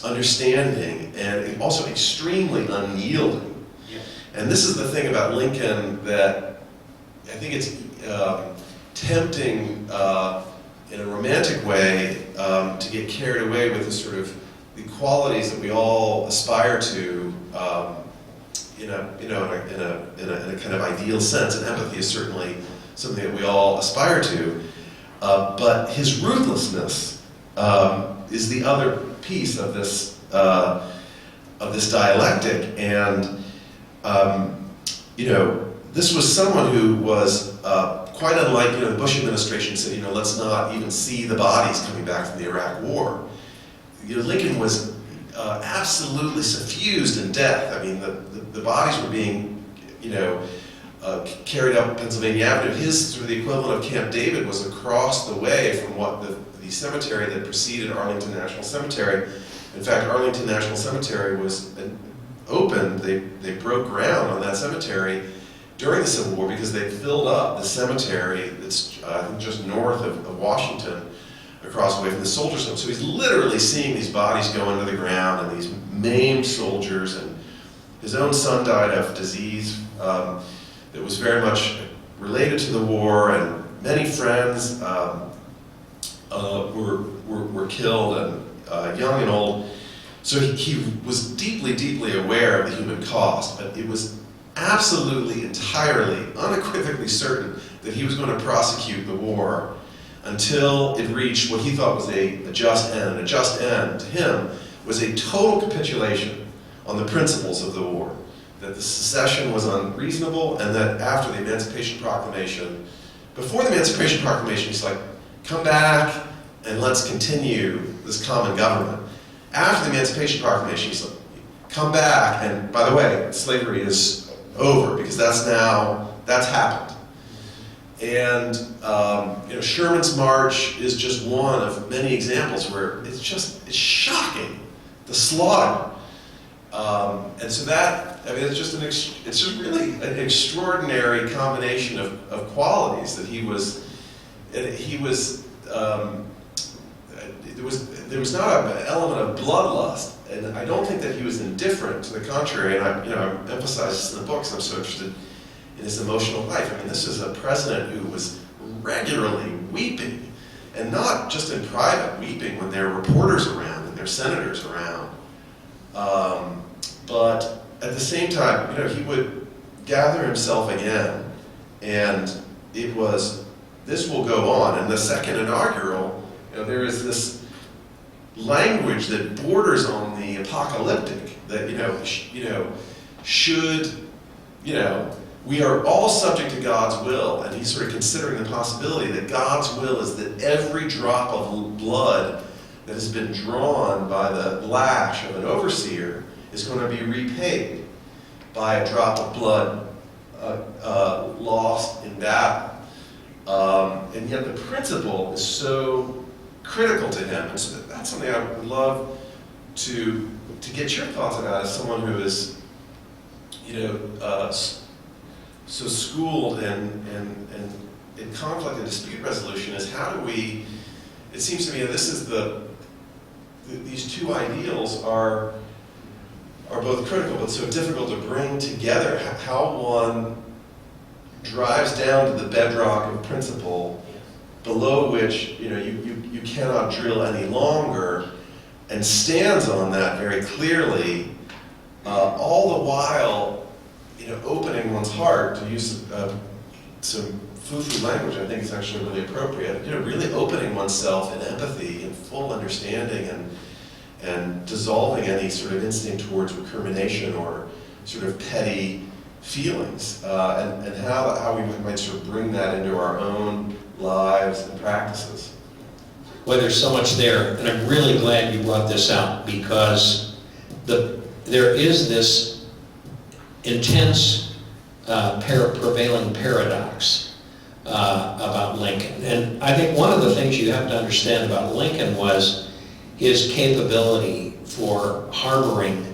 understanding and also extremely unyielding. Yeah. And this is the thing about Lincoln that I think it's tempting in a romantic way to get carried away with the sort of the qualities that we all aspire to in a kind of ideal sense. And empathy is certainly something that we all aspire to. But his ruthlessness is the other piece of this dialectic, and this was someone who was quite unlike the Bush administration said, let's not even see the bodies coming back from the Iraq War. Lincoln was absolutely suffused in death. I mean, the bodies were being carried up Pennsylvania Avenue. His sort of the equivalent of Camp David was across the way from what the cemetery that preceded Arlington National Cemetery. In fact, Arlington National Cemetery was opened. They broke ground on that cemetery, during the Civil War because they filled up the cemetery that's I think just north of Washington, across away from the soldiers' home. So he's literally seeing these bodies go into the ground and these maimed soldiers, and his own son died of disease that was very much related to the war, and many friends were killed, and young and old. So he was deeply, deeply aware of the human cost, but it was absolutely, entirely, unequivocally certain that he was going to prosecute the war until it reached what he thought was a just end. A just end, to him, was a total capitulation on the principles of the war. That the secession was unreasonable, and that after the Emancipation Proclamation, before the Emancipation Proclamation, he's like, come back and let's continue this common government. After the Emancipation Proclamation, he's like, come back, and by the way, slavery is over, because that's happened. And Sherman's March is just one of many examples where it's shocking, the slaughter. And so it's just really an extraordinary combination of qualities that there was not an element of bloodlust, and I don't think that he was indifferent. To the contrary, and I emphasize this in the book because I'm so interested in his emotional life. I mean, this is a president who was regularly weeping, and not just in private weeping when there are reporters around and there are senators around, but at the same time, he would gather himself again, and this will go on. In the second inaugural, there is this language that borders on the apocalyptic, that we are all subject to God's will, and he's sort of considering the possibility that God's will is that every drop of blood that has been drawn by the lash of an overseer is going to be repaid by a drop of blood lost in battle. And yet the principle is so critical to him, and so that's something I would love to get your thoughts about as someone who is, so schooled in conflict and dispute resolution. Is how do we? It seems to me that this is these two ideals are both critical, but so difficult to bring together. How one drives down to the bedrock of principle, below which you cannot drill any longer, and stands on that very clearly, all the while opening one's heart, to use some foo-foo language. I think is actually really appropriate. Really opening oneself in empathy and full understanding, and dissolving any sort of instinct towards recrimination or sort of petty feelings, and how we might sort of bring that into our own lives and practices. Well, there's so much there, and I'm really glad you brought this out, because there is this intense prevailing paradox about Lincoln. And I think one of the things you have to understand about Lincoln was his capability for harboring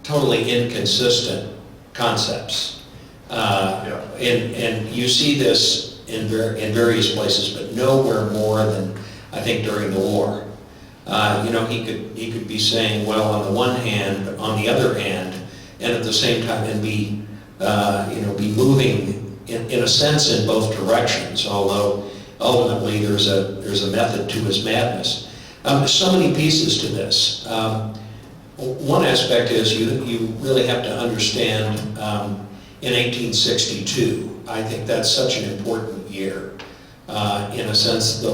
totally inconsistent concepts. And you see this in various places, but nowhere more than, I think, during the war. He could be saying, well, on the one hand, on the other hand, and at the same time, and be moving in a sense in both directions. Although ultimately there's a method to his madness. So many pieces to this. One aspect is you really have to understand in 1862. I think that's such an important year. In a sense,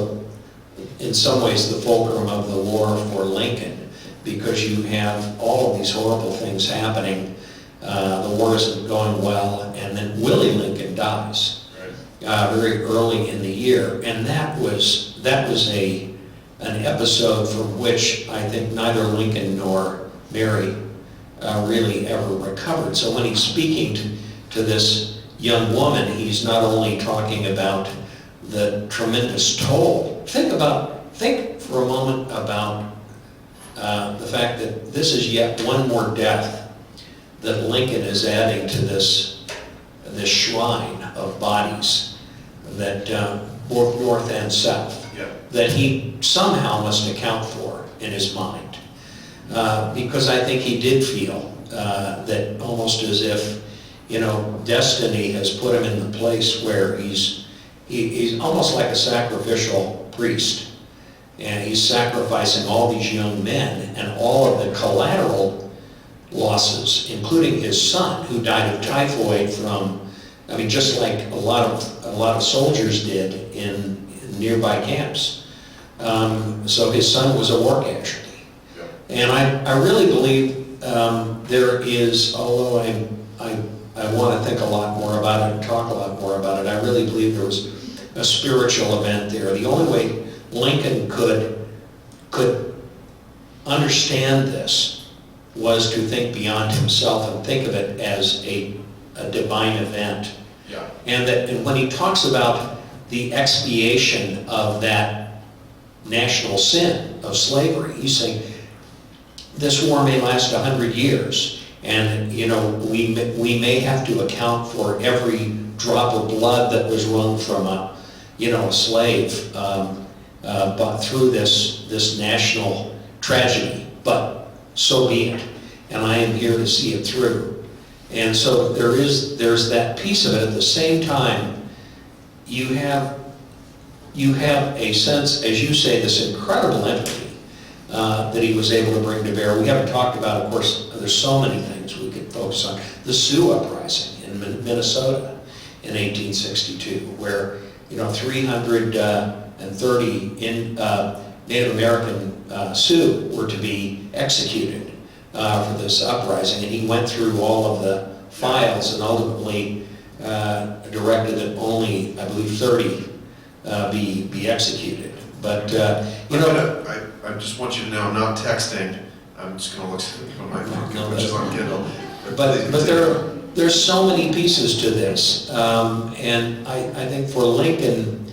in some ways, the fulcrum of the war for Lincoln, because you have all of these horrible things happening. The war isn't going well, and then Willie Lincoln dies very early in the year, and that was an episode from which I think neither Lincoln nor Mary really ever recovered. So when he's speaking to this young woman, he's not only talking about the tremendous toll. Think for a moment about the fact that this is yet one more death that Lincoln is adding to this this shrine of bodies that both north and south, Yeah. that he somehow must account for in his mind. Because I think he did feel that almost as if, destiny has put him in the place where he's almost like a sacrificial priest. And he's sacrificing all these young men and all of the collateral losses, including his son, who died of typhoid from, just like a lot of soldiers did in nearby camps. So his son was a war casualty. Yeah. And I really believe there is, although I want to think a lot more about it and talk a lot more about it, I really believe there was a spiritual event there. The only way Lincoln could understand this was to think beyond himself and think of it as a divine event. Yeah. And when he talks about the expiation of that national sin of slavery, he's saying this war may last 100 years, and we may have to account for every drop of blood that was wrung from a slave, but through this national tragedy. But so be it, and I am here to see it through. And so there's that piece of it. At the same time, you have a sense, as you say, this incredible empathy that he was able to bring to bear. We haven't talked about, of course, there's so many things we could focus on. The Sioux Uprising in Minnesota in 1862, where 330 Native American Sioux were to be executed for this uprising, and he went through all of the files and ultimately directed that only, I believe, 30 be executed. But I just want you to know, I'm not texting. I'm just going to look at my phone, which is on Kindle. But there's so many pieces to this, and I think for Lincoln,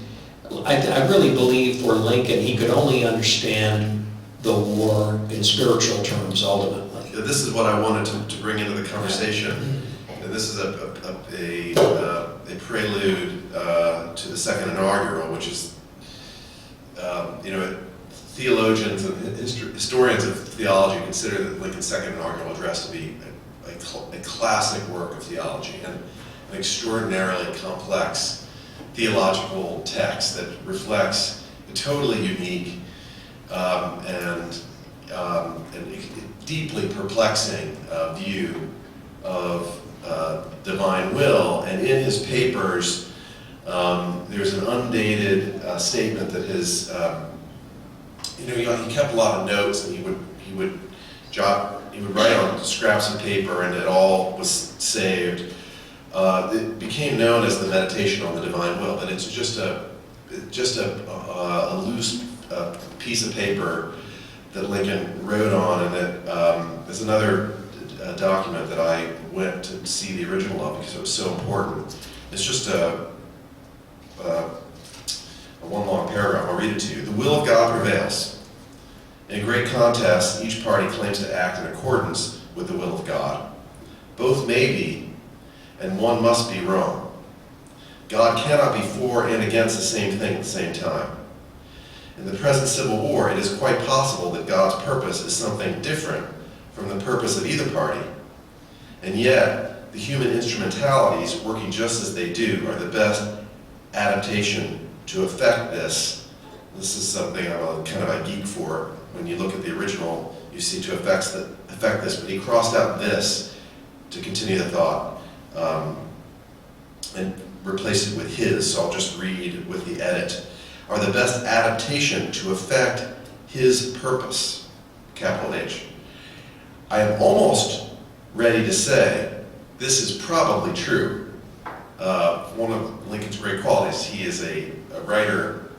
I really believe for Lincoln, he could only understand the war in spiritual terms ultimately. Yeah, this is what I wanted to bring into the conversation. And this is a prelude to the second inaugural, which is, theologians and historians of theology consider that Lincoln's second inaugural address to be a classic work of theology and an extraordinarily complex theological text that reflects a totally unique and deeply perplexing view of divine will. And in his papers, there's an undated statement that his, he kept a lot of notes, and he would write on scraps of paper, and it all was saved. It became known as the Meditation on the Divine Will, and it's just a loose piece of paper that Lincoln wrote on, and that there's another document that I went to see the original of because it was so important. It's just a one long paragraph. I'll read it to you. The will of God prevails. In a great contest, each party claims to act in accordance with the will of God. Both may be, and one must be wrong. God cannot be for and against the same thing at the same time. In the present civil war, it is quite possible that God's purpose is something different from the purpose of either party. And yet, the human instrumentalities, working just as they do, are the best adaptation to effect this. This is something I'm kind of a geek for. When you look at the original, you see to effect this, but he crossed out this to continue the thought and replaced it with his, so I'll just read with the edit. Are the best adaptation to effect his purpose, capital H. I am almost ready to say this is probably true. One of Lincoln's great qualities, he is a writer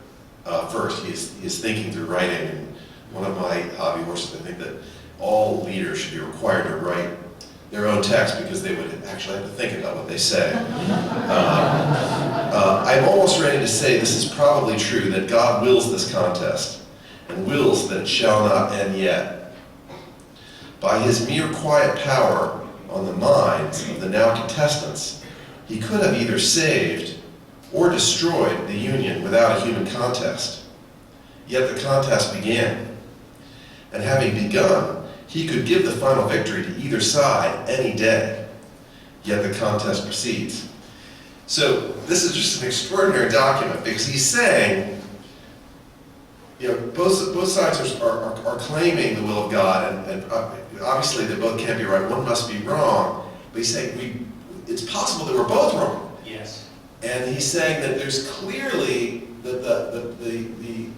first. He is thinking through writing. And one of my hobby horses, I think that all leaders should be required to write their own text because they would actually have to think about what they say. I'm almost ready to say this is probably true, that God wills this contest and wills that it shall not end yet. By his mere quiet power on the minds of the now contestants, he could have either saved or destroyed the Union without a human contest. Yet the contest began. And having begun, he could give the final victory to either side any day. Yet the contest proceeds. So this is just an extraordinary document because he's saying, both sides are claiming the will of God, and obviously they both can't be right. One must be wrong. But he's saying it's possible that we're both wrong. Yes. And he's saying that there's clearly that the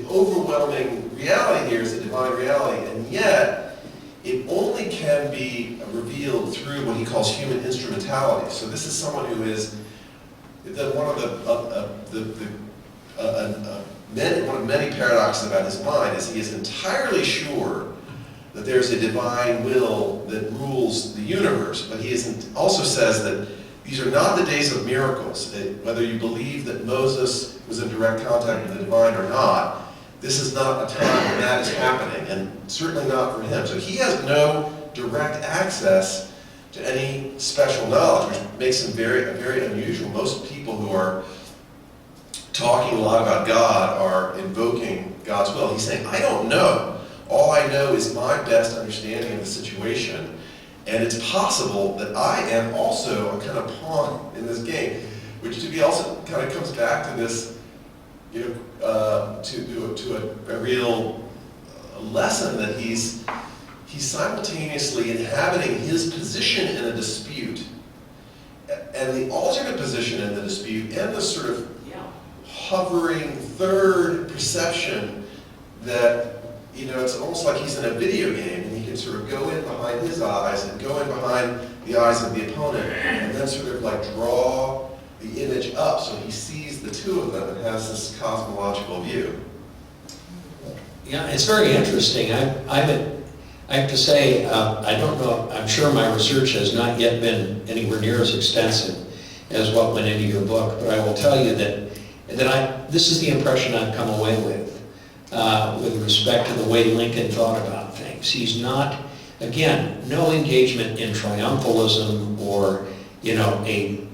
overwhelming reality here is the divine reality, and yet it only can be revealed through what he calls human instrumentality. So this is someone who is one of many paradoxes about his mind is he is entirely sure that there's a divine will that rules the universe, but he also says that these are not the days of miracles. Whether you believe that Moses was in direct contact with the divine or not, this is not a time when that is happening, and certainly not for him. So he has no direct access to any special knowledge, which makes him very unusual. Most people who are talking a lot about God are invoking God's will. He's saying, I don't know. All I know is my best understanding of the situation, and it's possible that I am also a kind of pawn in this game, which to me also kind of comes back to this, to a real lesson that he's simultaneously inhabiting his position in a dispute, and the alternate position in the dispute, and the sort of hovering third perception that, it's almost like he's in a video game, and he can sort of go in behind his eyes and go in behind the eyes of the opponent, and then sort of like draw the image up so he sees the two of them and has this cosmological view. Yeah, it's very interesting. I have to say, I don't know, I'm sure my research has not yet been anywhere near as extensive as what went into your book, but I will tell you that this is the impression I've come away with respect to the way Lincoln thought about things. He's not, again, no engagement in triumphalism or,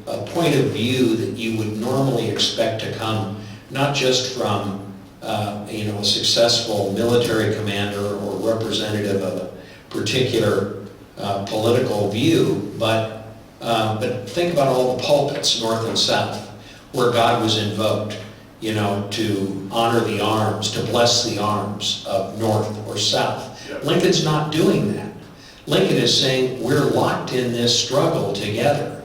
a point of view that you would normally expect to come not just from a successful military commander or representative of a particular political view, but think about all the pulpits, north and south, where God was invoked, to honor the arms, to bless the arms of north or south. Yeah. Lincoln's not doing that. Lincoln is saying we're locked in this struggle together.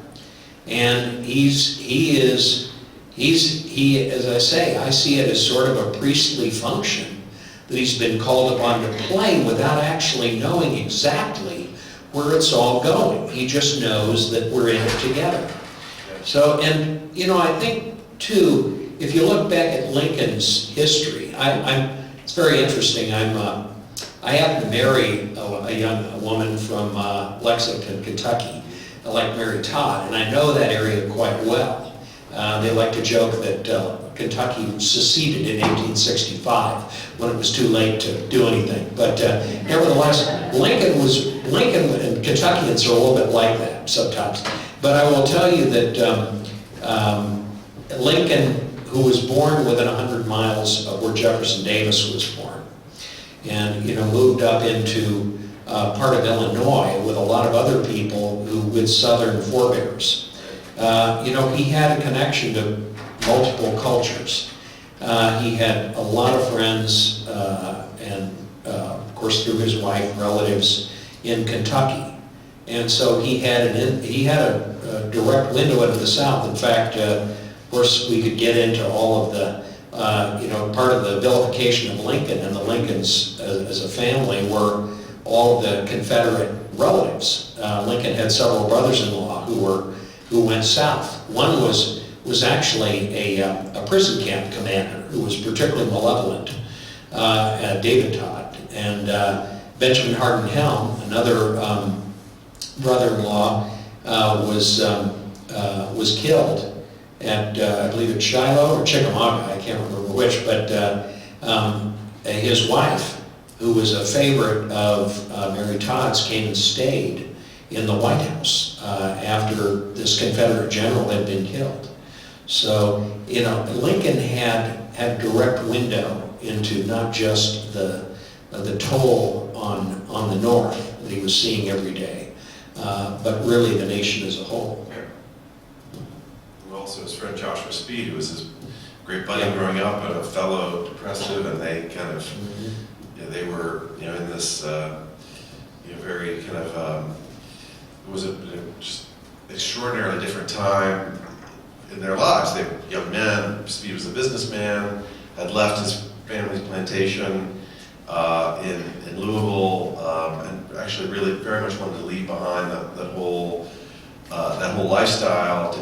And he is, as I say, I see it as sort of a priestly function that he's been called upon to play without actually knowing exactly where it's all going. He just knows that we're in it together. So, and I think too, if you look back at Lincoln's history, it's very interesting. I happened to marry a young woman from Lexington, Kentucky, like Mary Todd, and I know that area quite well. They like to joke that Kentucky seceded in 1865 when it was too late to do anything. But nevertheless, Lincoln and Kentuckians are a little bit like that sometimes. But I will tell you that Lincoln, who was born within 100 miles of where Jefferson Davis was born, and moved up into part of Illinois with a lot of other people with Southern forebears. He had a connection to multiple cultures. He had a lot of friends, and of course through his wife, relatives in Kentucky. And so he had a direct window into the South. In fact, of course, we could get into all of the, part of the vilification of Lincoln, and the Lincolns as a family were all the Confederate relatives. Lincoln had several brothers-in-law who went south. One was actually a prison camp commander who was particularly malevolent, David Todd, and Benjamin Hardin Helm, another brother-in-law, was killed at I believe at Shiloh or Chickamauga, I can't remember which, but his wife, who was a favorite of Mary Todd's, came and stayed in the White House after this Confederate general had been killed. So, you know, Lincoln had a direct window into not just the toll on the North that he was seeing every day, but really the nation as a whole. And also his friend Joshua Speed, who was his great buddy growing up, and a fellow progressive, and they kind of, you know, they were, you know, in this, you know, very kind of, it was a just extraordinarily different time in their lives. They were young men. Speed was a businessman, had left his family's plantation in Louisville, and actually really very much wanted to leave behind that whole lifestyle.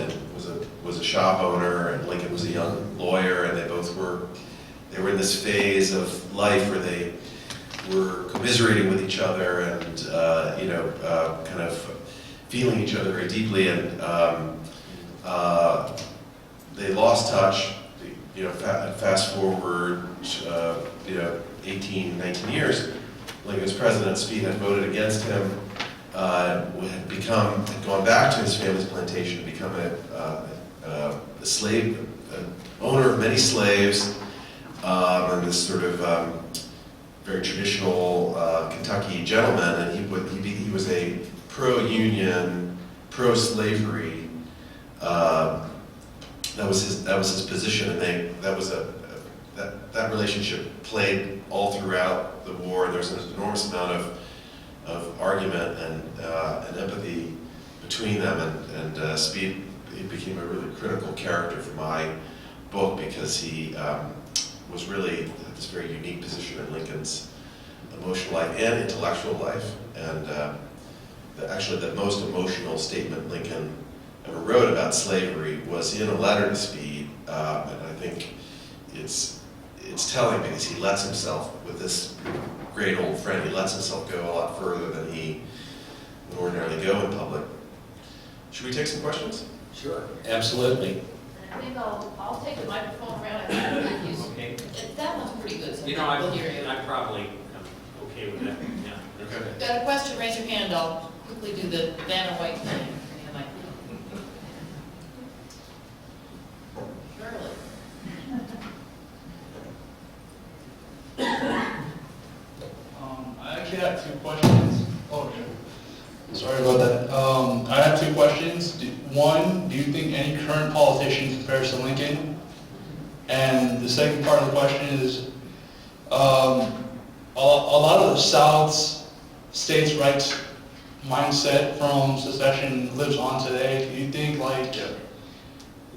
Was a shop owner, and Lincoln was a young lawyer, and they were in this phase of life where they were commiserating with each other and you know, kind of feeling each other very deeply, and they lost touch. You know, fast forward, you know, 18, 19 years, Lincoln's president. Speed had voted against him, had gone back to his family's plantation, become a slave, an owner of many slaves, and this sort of very traditional Kentucky gentleman, and he was a pro-union, pro-slavery. That was his position, and that relationship played all throughout the war. There was an enormous amount of argument and empathy between them, and Speed, he became a really critical character for my book because he was really at this very unique position in Lincoln's emotional life and intellectual life, and actually the most emotional statement Lincoln ever wrote about slavery was in a letter to Speed, and I think it's telling because he lets himself, with this great old friend, he lets himself go a lot further than he would ordinarily go in public. Should we take some questions? Sure. Absolutely. I think I'll take the microphone around. I think he's, Okay. that one's pretty good, so You know, we'll hear you. I probably am okay with that, yeah. Okay. Got a question, raise your hand, I'll quickly do the Vanna White thing. Shirley. I actually have two questions. Oh, sorry about that. I have two questions. One, do you think any current politician compares to Lincoln? And the second part of the question is, a lot of the South's states' rights mindset from secession lives on today. Do you think like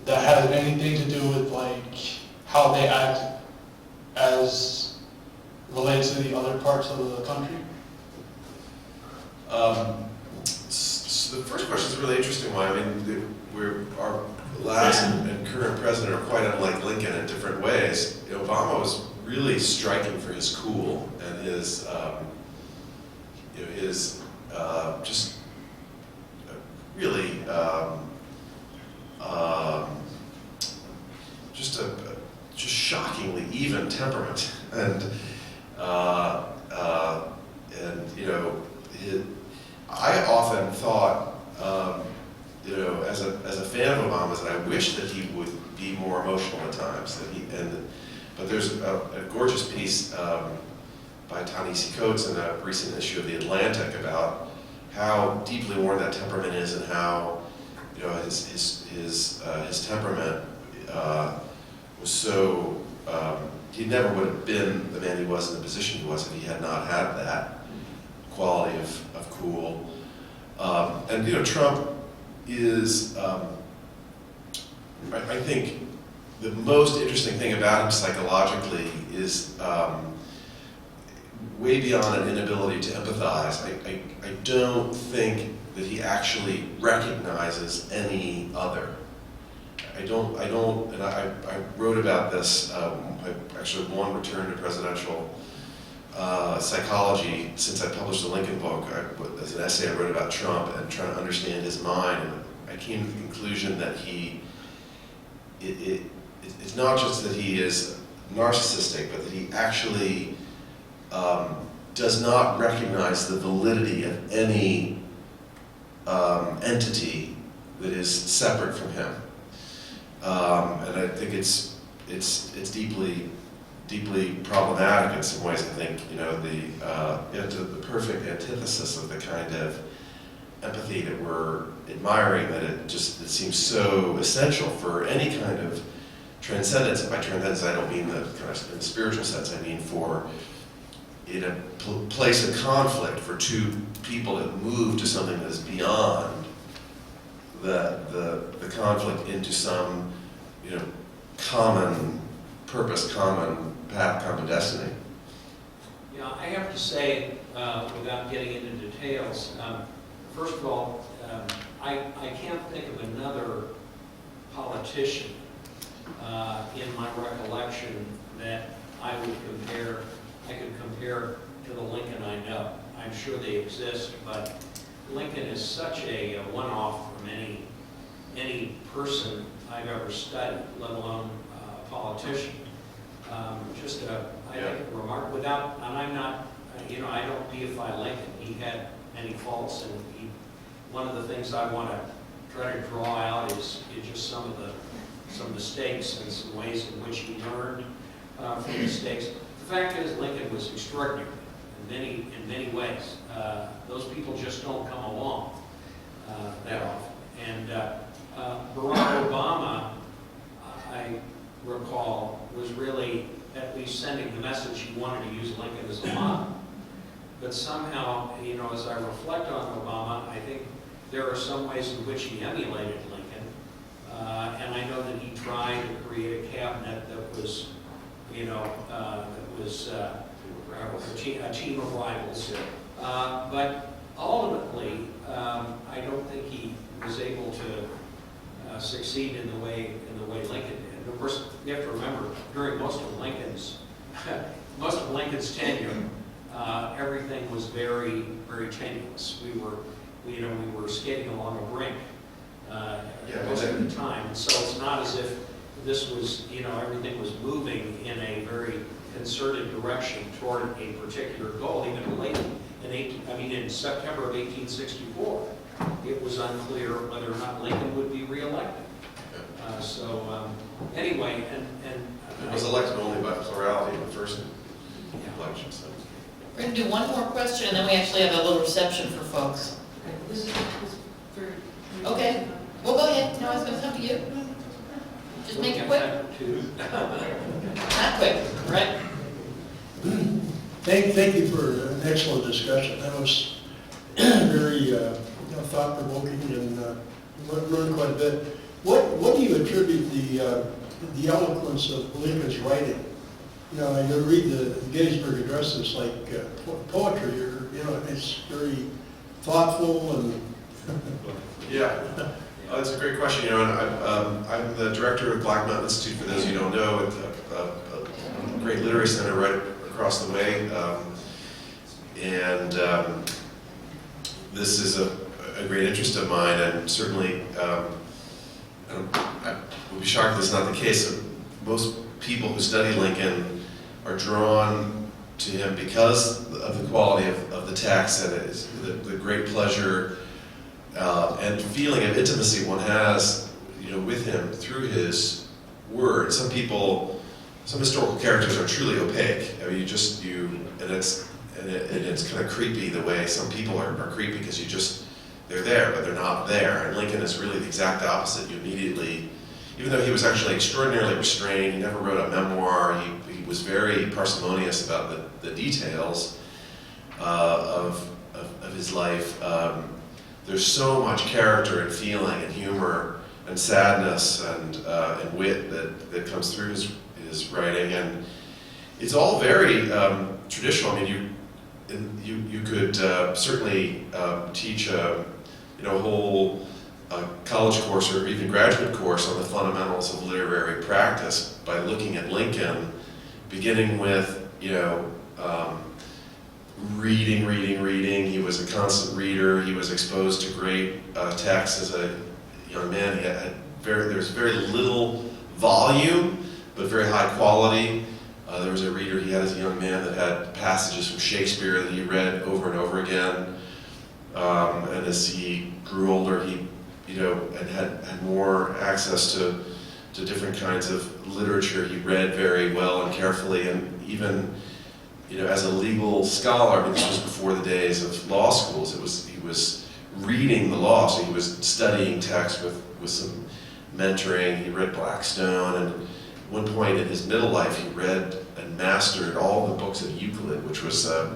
that has anything to do with like how they act as relates to the other parts of the country? So the first question is a really interesting one. I mean, our last and current president are quite unlike Lincoln in different ways. Obama was really striking for his cool and his, just really just shockingly even temperament, and I often thought, as a fan of Obama's, that I wish that he would be more emotional at times. But there's a gorgeous piece by Ta-Nehisi Coates in a recent issue of The Atlantic about how deeply worn that temperament is, and how his temperament was so. He never would have been the man he was in the position he was if he had not had that quality of cool. And Trump is, I think, the most interesting thing about him psychologically is way beyond an inability to empathize. I don't think that he actually recognizes any other. I don't, and I wrote about this. I actually won return to presidential psychology since I published the Lincoln book. As an essay I wrote about Trump and trying to understand his mind, and I came to the conclusion that it's not just that he is narcissistic, but that he actually does not recognize the validity of any entity that is separate from him. And I think it's deeply problematic in some ways. I think, you know, the perfect antithesis of the kind of empathy that we're admiring, that it seems so essential for any kind of transcendence. And by transcendence, I don't mean the kind of in the spiritual sense. I mean for in a place of conflict, for two people that move to something that is beyond the conflict into some, you know, common purpose, common path, common destiny. Yeah, I have to say, without getting into details, first of all, I can't think of another politician in my recollection that I could compare to the Lincoln I know. I'm sure they exist, but Lincoln is such a one-off from any person I've ever studied, let alone a politician. I think a remark without, and I'm not, you know, I don't deify Lincoln. He had many faults, and one of the things I want to try to draw out is just some mistakes and some ways in which he learned from mistakes. The fact is, Lincoln was extraordinary in many ways. Those people just don't come along that often. And Barack Obama, I recall, was really at least sending the message he wanted to use Lincoln as a model. But somehow, you know, as I reflect on Obama, I think there are some ways in which he emulated Lincoln. And I know that he tried to create a cabinet that was, you know, a team of rivals. But ultimately, I don't think he was able to succeed in the way Lincoln did. And of course, you have to remember, during most of Lincoln's tenure, everything was very, very tenuous. We were skating along a brink most of the time. And so it's not as if this was, you know, everything was moving in a very concerted direction toward a particular goal. Even late in September of 1864, it was unclear whether or not Lincoln would be reelected. Anyway, It was elected only by plurality in the first election. So. We're going to do one more question, and then we actually have a little reception for folks. Okay, well, go ahead. No, I was going to come to you. Just make it quick. Not quick, right? Thank you for an excellent discussion. That was very thought-provoking and learned quite a bit. What do you attribute the eloquence of Lincoln's writing? You know, you read the Gettysburg Address, it's like poetry, or, you know, it's very thoughtful and... Yeah, that's a great question. You know, and I'm the director of Black Mountain Institute, for those of you who don't know. It's a great literary center right across the way. This is a great interest of mine, and certainly I would be shocked if this is not the case. Most people who study Lincoln are drawn to him because of the quality of the text and the great pleasure and feeling of intimacy one has, you know, with him through his words. Some historical characters are truly opaque. I mean, it's kind of creepy the way some people are creepy because they're there, but they're not there. And Lincoln is really the exact opposite. You immediately, even though he was actually extraordinarily restrained, he never wrote a memoir, he was very parsimonious about the details of his life. There's so much character and feeling and humor and sadness and wit that comes through his writing, and it's all very traditional. I mean, you could certainly teach a whole college course or even graduate course on the fundamentals of literary practice by looking at Lincoln, beginning with reading. He was a constant reader. He was exposed to great texts as a young man. There's very little volume, but very high quality. There was a reader he had as a young man that had passages from Shakespeare that he read over and over again. and as he grew older, he, and had more access to different kinds of literature. He read very well and carefully, and even, as a legal scholar, I mean, this was before the days of law schools. He was reading the law, so he was studying text with some mentoring. He read Blackstone, and at one point in his middle life, he read and mastered all the books of Euclid, which was, I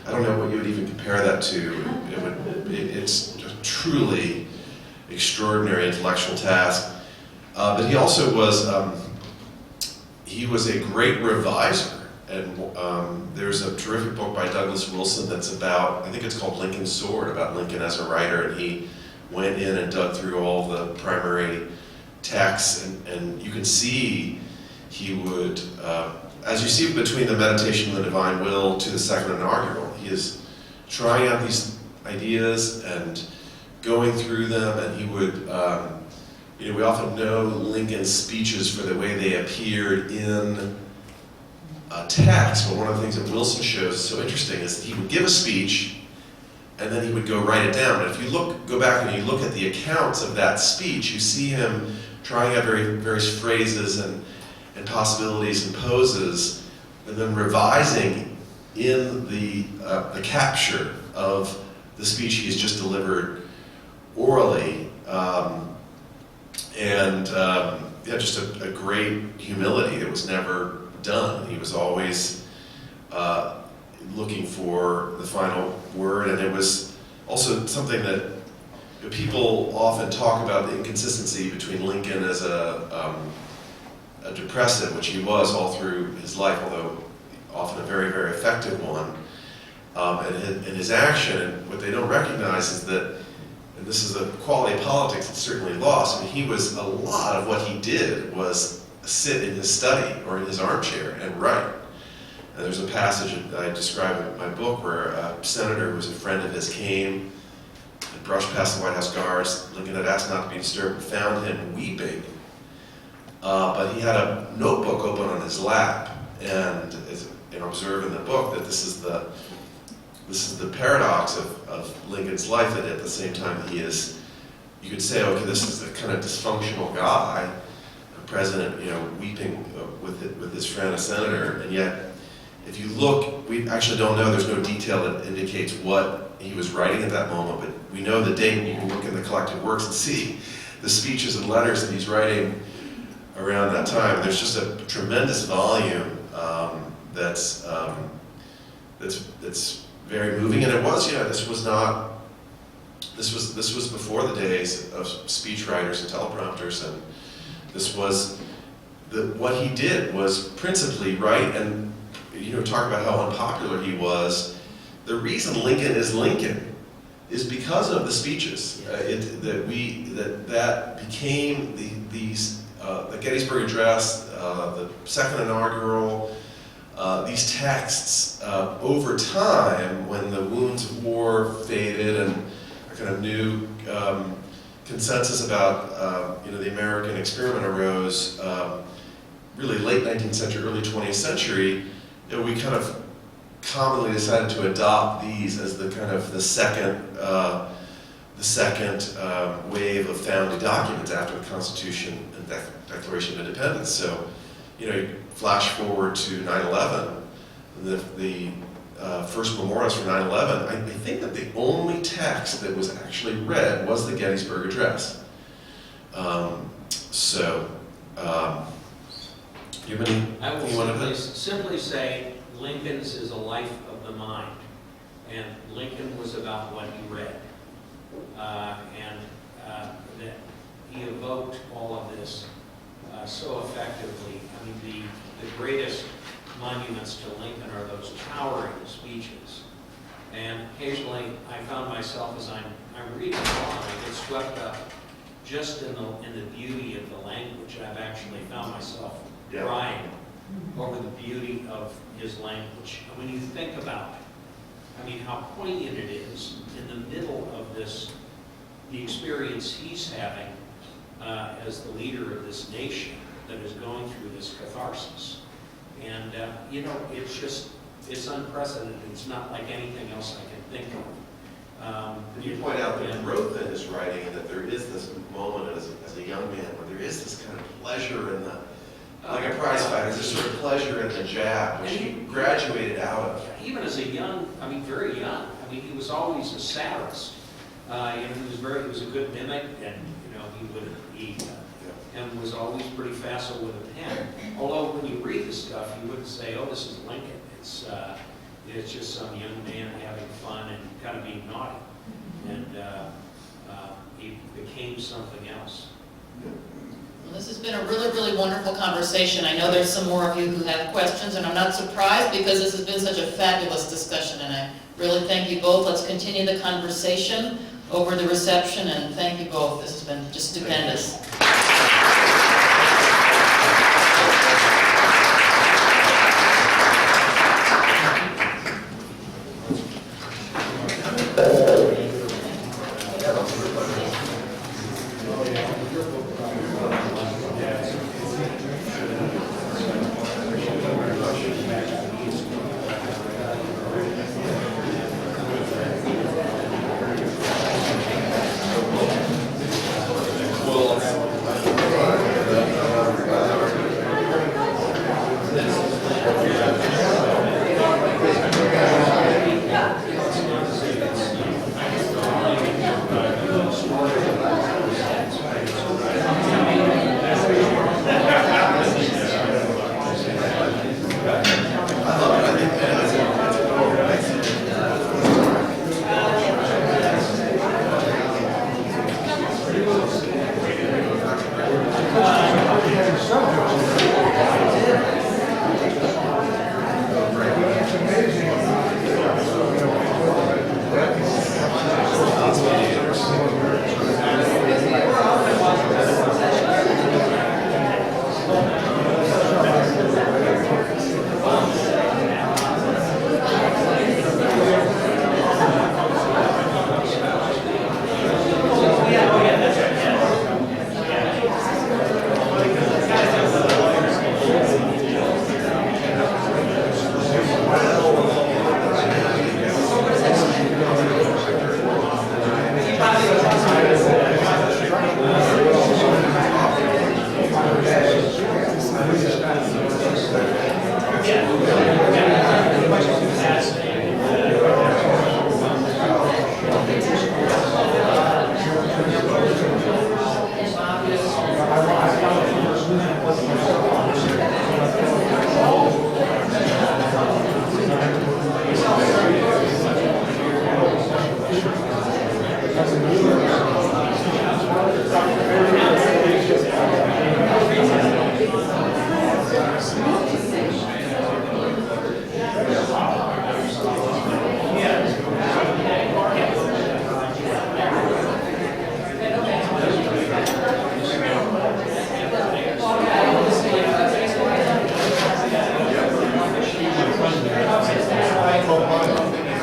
don't know what you would even compare that to. It's a truly extraordinary intellectual task. But he also was, he was a great reviser. And there's a terrific book by Douglas Wilson that's about, I think it's called Lincoln's Sword, about Lincoln as a writer, and he went in and dug through all the primary texts, and you can see he would, as you see between the Meditation on the Divine Will to the Second Inaugural, he is trying out these ideas and going through them, and he would, we often know Lincoln's speeches for the way they appeared in text, but one of the things that Wilson shows is so interesting is that he would give a speech and then he would go write it down. And if you go back and you look at the accounts of that speech, you see him trying out various phrases and possibilities and poses, and then revising in the capture of the speech he has just delivered orally. Just a great humility that was never done. He was always looking for the final word, and it was also something that people often talk about, the inconsistency between Lincoln as a depressive, which he was all through his life, although often a very, very effective one, and his action. And what they don't recognize is that, and this is a quality of politics that's certainly lost, I mean, he was, a lot of what he did was sit in his study or in his armchair and write. And there's a passage that I describe in my book where a senator who was a friend of his came and brushed past the White House guards. Lincoln had asked not to be disturbed and found him weeping. But he had a notebook open on his lap, and observe in the book that this is the paradox of Lincoln's life, that at the same time he is, you could say, okay, this is the kind of dysfunctional guy, a president, weeping with his friend, a senator, and yet, if you look, we actually don't know, there's no detail that indicates what he was writing at that moment, but we know the date, and you can look in the collected works and see the speeches and letters that he's writing around that time. There's just a tremendous volume that's very moving, and it was, this was before the days of speechwriters and teleprompters, and this was, what he did was principally write, and talk about how unpopular he was. The reason Lincoln is because of the speeches. That became the Gettysburg Address, the Second Inaugural, these texts over time, when the wounds of war faded and a kind of new consensus about the American experiment arose, really late 19th century, early 20th century, we kind of commonly decided to adopt these as the kind of the second wave of founding documents after the Constitution and Declaration of Independence. So, you flash forward to 9/11, the first memorials for 9/11. I think that the only text that was actually read was the Gettysburg Address. Do you have anything you want to simply say Lincoln's is a life of the mind, and Lincoln was about what he read, and that he evoked all of this so effectively. I mean, the greatest monuments to Lincoln are those towering speeches, and occasionally I found myself, as I'm reading along, I get swept up just in the beauty of the language. I've actually found myself crying over the beauty of his language. When you think about it, I mean, how poignant it is in the middle of this, the experience he's having as the leader of this nation that is going through this catharsis. And, it's unprecedented. It's not like anything else I can think of. You point out the growth in his writing, and that there is this moment as a young man where there is this kind of pleasure in the, like a prize fighter, there's sort of pleasure in the jab, which he graduated out of. Even as a young, I mean, very young, I mean, he was always a satirist. You know, he was a good mimic, and, you know, and was always pretty facile with a pen. Although when you read the stuff, you wouldn't say, oh, this is Lincoln. It's just some young man having fun and kind of being naughty. And he became something else. Well, this has been a really, really wonderful conversation. I know there's some more of you who have questions, and I'm not surprised because this has been such a fabulous discussion, and I really thank you both. Let's continue the conversation over the reception, and thank you both. This has been just stupendous.